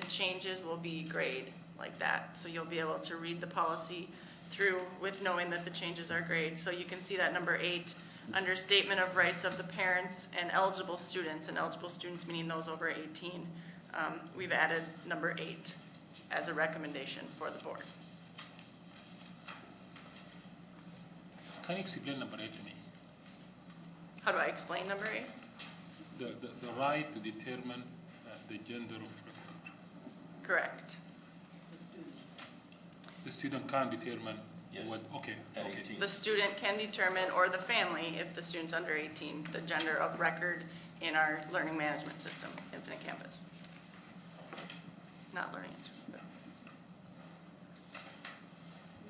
changes will be grayed like that. So you'll be able to read the policy through with knowing that the changes are grayed. So you can see that number 8 under statement of rights of the parents and eligible students meaning those over 18. We've added number 8 as a recommendation for the board. Can you explain number 8 to me? How do I explain number 8? The right to determine the gender of record. Correct. The student can't determine Yes. what, okay, At okay. 18. The student can determine, or the family, if the student's under 18, the gender of record in our learning management system, Infinite Campus. Not learning.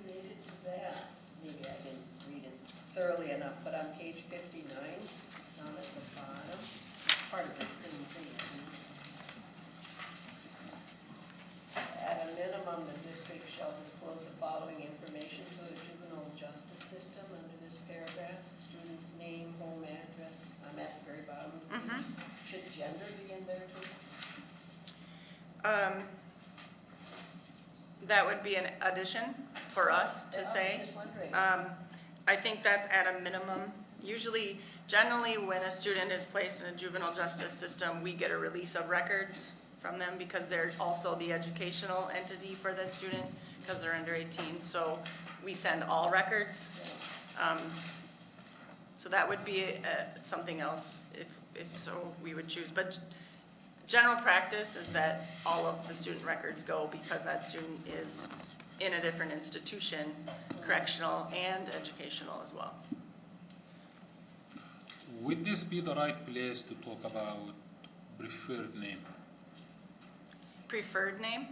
Related to that, maybe I didn't read it thoroughly enough, but on page 59, down at the bottom, part of the same thing, I think. At a minimum, the district shall disclose the following information to the juvenile justice system under this paragraph: student's name, home address. I'm at the very bottom of the page. Should gender be in there too? That would be an addition for us to say. I was just wondering. I think that's at a minimum. Generally, when a student is placed in a juvenile justice system, we get a release of records from them because they're also the educational entity for the student because they're under 18. So we send all records. So that would be something else if so we would choose. But general practice is that all of the student records go because that student is in a different institution, correctional and educational as well. Would this be the right place to talk about preferred name? Preferred name?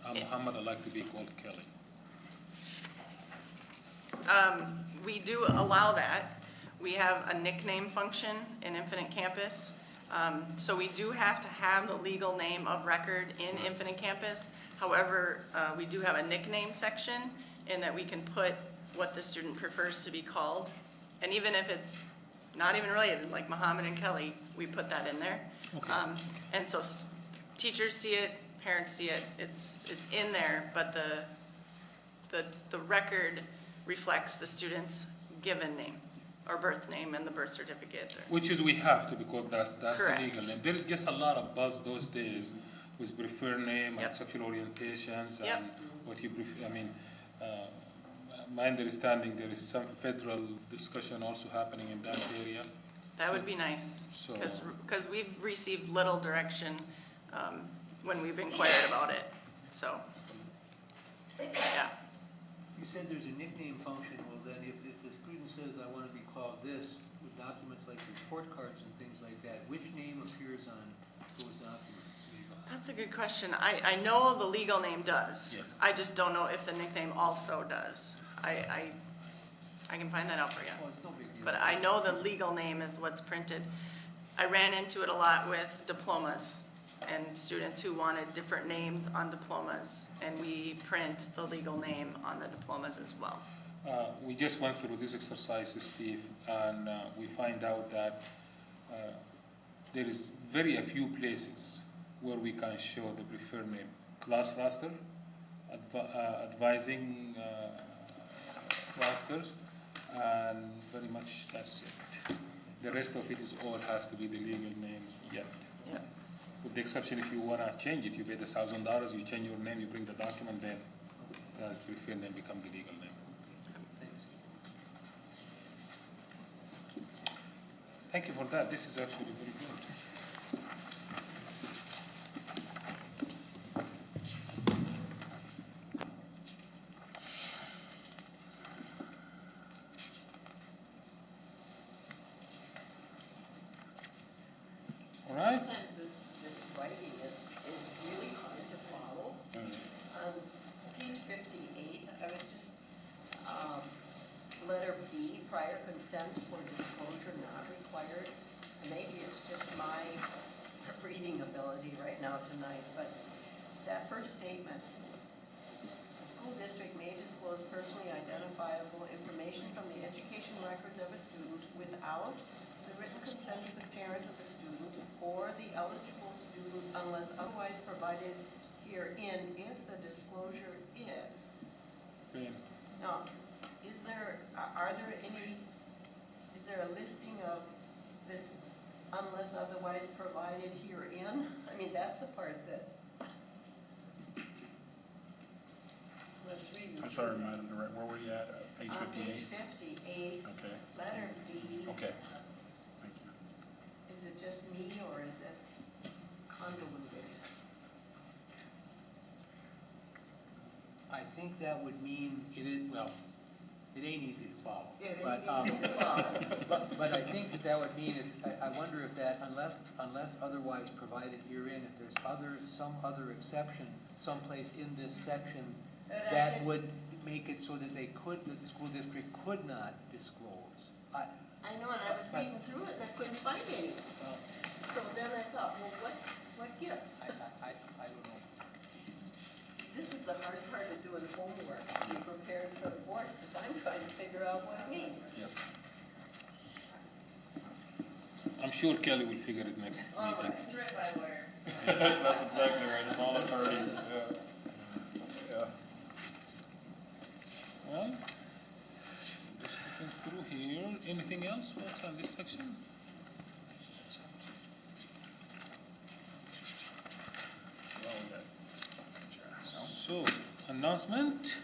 I'm Muhammad, I like to be called Kelly. We do allow that. We have a nickname function in Infinite Campus. So we do have to have the legal name of record in Infinite Campus. However, we do have a nickname section in that we can put what the student prefers to be called. And even if it's not even related, like Muhammad and Kelly, we put that in there. Okay. And so teachers see it, parents see it, it's in there, but the record reflects the student's given name or birth name and the birth certificate. Which is we have to because that's the Correct. legal name. There is just a lot of buzz those days with preferred name Yep. and sexual orientations Yep. and what you prefer. I mean, my understanding there is some federal discussion also happening in that area. That would be nice, So- because we've received little direction when we've inquired about it, so, yeah. You said there's a nickname function, well then, if the student says, I want to be called this, with documents like report cards and things like that, which name appears on those documents? That's a good question. I know the legal name does. Yes. I just don't know if the nickname also does. I can find that out for you. Oh, it's no big deal. But I know the legal name is what's printed. I ran into it a lot with diplomas and students who wanted different names on diplomas, and we print the legal name on the diplomas as well. We just went through this exercise, Steve, and we find out that there is very a few places where we can show the preferred name. Class roster, advising rosters, and very much that's it. The rest of it is all has to be the legal name yet. Yeah. With the exception if you want to change it, you pay the $1,000, you change your name, you bring the document, then that preferred name become the legal name. Thank you for that. This is actually very good. right. Sometimes this writing is really hard to follow. On page 58, I was just, letter B, prior consent for disclosure not required. Maybe it's just my reading ability right now tonight, but that first statement, the school district may disclose personally identifiable information from the education records of a student without the written consent of the parent of the student or the eligible student unless otherwise provided herein if the disclosure is. Ben. Now, is there a listing of this unless otherwise provided herein? I mean, that's the part that. Let's read it. I'm sorry, Madam Director, where were you at? Page On page 58? 58, Okay, letter B. okay. Thank you. Is it just me or is this convoluted? I think that would mean it is, well, it ain't easy to follow. It But, ain't easy to follow. But I think that would mean, I wonder if that, unless otherwise provided herein, if there's some other exception someplace in this section But I that did- would make it so that that the school district could not disclose. I know, and I was reading through it and I couldn't find any. Well, So then I thought, well, what gives? I don't know. This is the hard part of doing homework, to be prepared for the board, because I'm trying to figure out what it means. Yes. I'm sure Kelly will figure it next All meeting. right. It's written by lawyers. That's exactly right, it's all attorneys, yeah. Yeah. Well, just looking through here, anything else, what's on this section? Well, we got- So, announcement.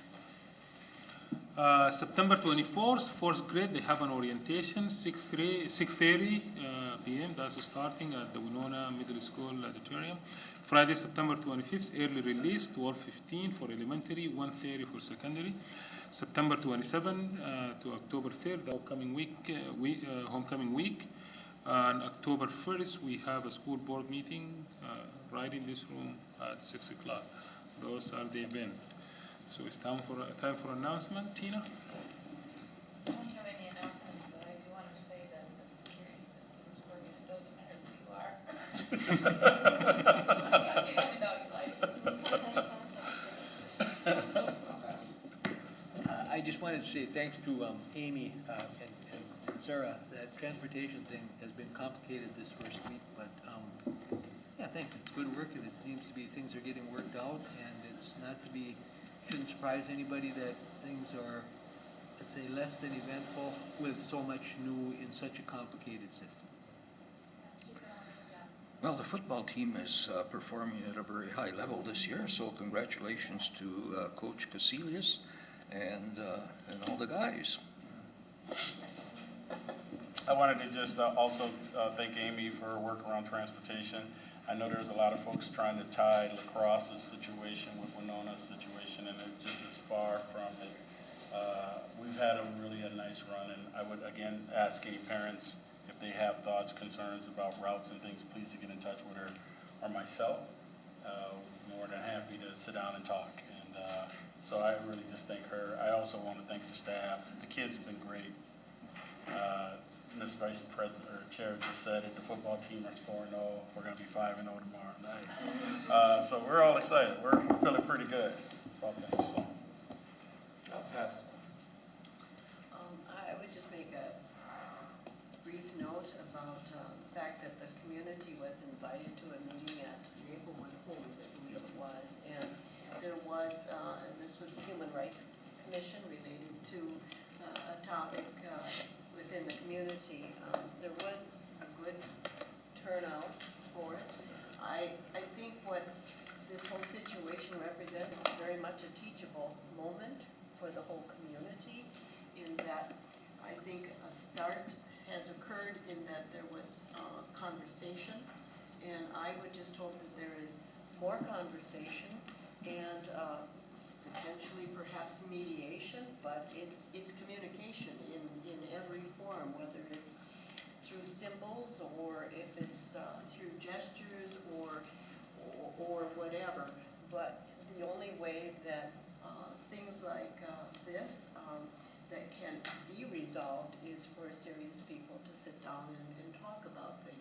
September 24th, fourth grade, they have an orientation, 6:30 p.m. That's starting at the Winona Middle School auditorium. Friday, September 25th, early release, 12:15 for elementary, 1:30 for secondary. September 27 to October 3rd, the homecoming week. On October 1st, we have a school board meeting right in this room at 6 o'clock. Those are the events. So it's time for announcement. Tina? I don't have any announcements, but I do want to say that the security system's working, it doesn't matter who you are. You don't know your license. I just wanted to say thanks to Amy and Sarah. That transportation thing has been complicated this first week, but yeah, thanks. It's good work, and it seems to be things are getting worked out, and it's not to be, shouldn't surprise anybody that things are, let's say, less than eventful with so much new in such a complicated system. Well, the football team is performing at a very high level this year, so congratulations to Coach Casilius and all the guys. I wanted to just also thank Amy for her work around transportation. I know there's a lot of folks trying to tie lacrosse's situation with Winona's situation, and it just is far from it. We've had a nice run, and I would again ask any parents if they have thoughts, concerns about routes and things, please to get in touch with her or myself. More than happy to sit down and talk. And so I really just thank her. I also want to thank the staff. The kids have been great. Ms. Vice President or Chair just said it, the football team is 4-0. We're going to be 5-0 tomorrow night. So we're all excited. We're feeling pretty good about things. So. I'll pass. I would just make a brief note about the fact that the community was invited to a meeting at Maplewood Homes, I believe it was, and there was, and this was the Human Rights Commission related to a topic within the community. There was a good turnout for it. I think what this whole situation represents is very much a teachable moment for the whole community, in that I think a start has occurred in that there was conversation, and I would just hope that there is more conversation and potentially perhaps mediation, but it's communication in every form, whether it's through symbols or if it's through gestures or whatever. But the only way that things like this that can be resolved is for serious people to sit down and talk about things.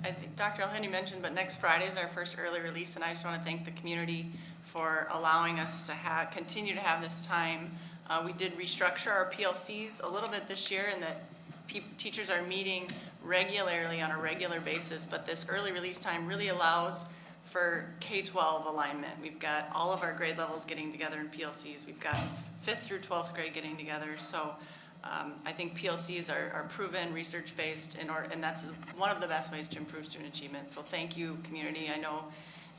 I think Dr. Elheny mentioned, but next Friday is our first early release, and I just want to thank the community for allowing us to continue to have this time. We did restructure our PLCs a little bit this year, and that teachers are meeting regularly on a regular basis, but this early release time really allows for K-12 alignment. We've got all of our grade levels getting together in PLCs. We've got 5th through 12th grade getting together. So I think PLCs are proven, research-based, and that's one of the best ways to improve student achievement. So thank you, community. I know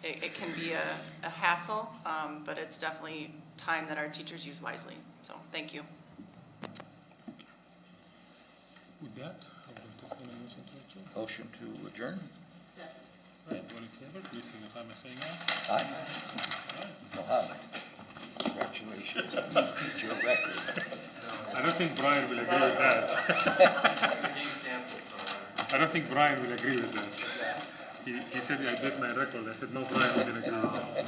it can be a hassle, but it's definitely time that our teachers use wisely. So thank you. With that, I will entertain a motion to adjourn. Motion to adjourn? Right, all in favor, please signify by saying Aye. Mohammed, congratulations. It's your record. aye. I don't think Brian will agree with that. I don't think Brian will agree with that. He said I beat my record. I said, no, Brian will agree with that.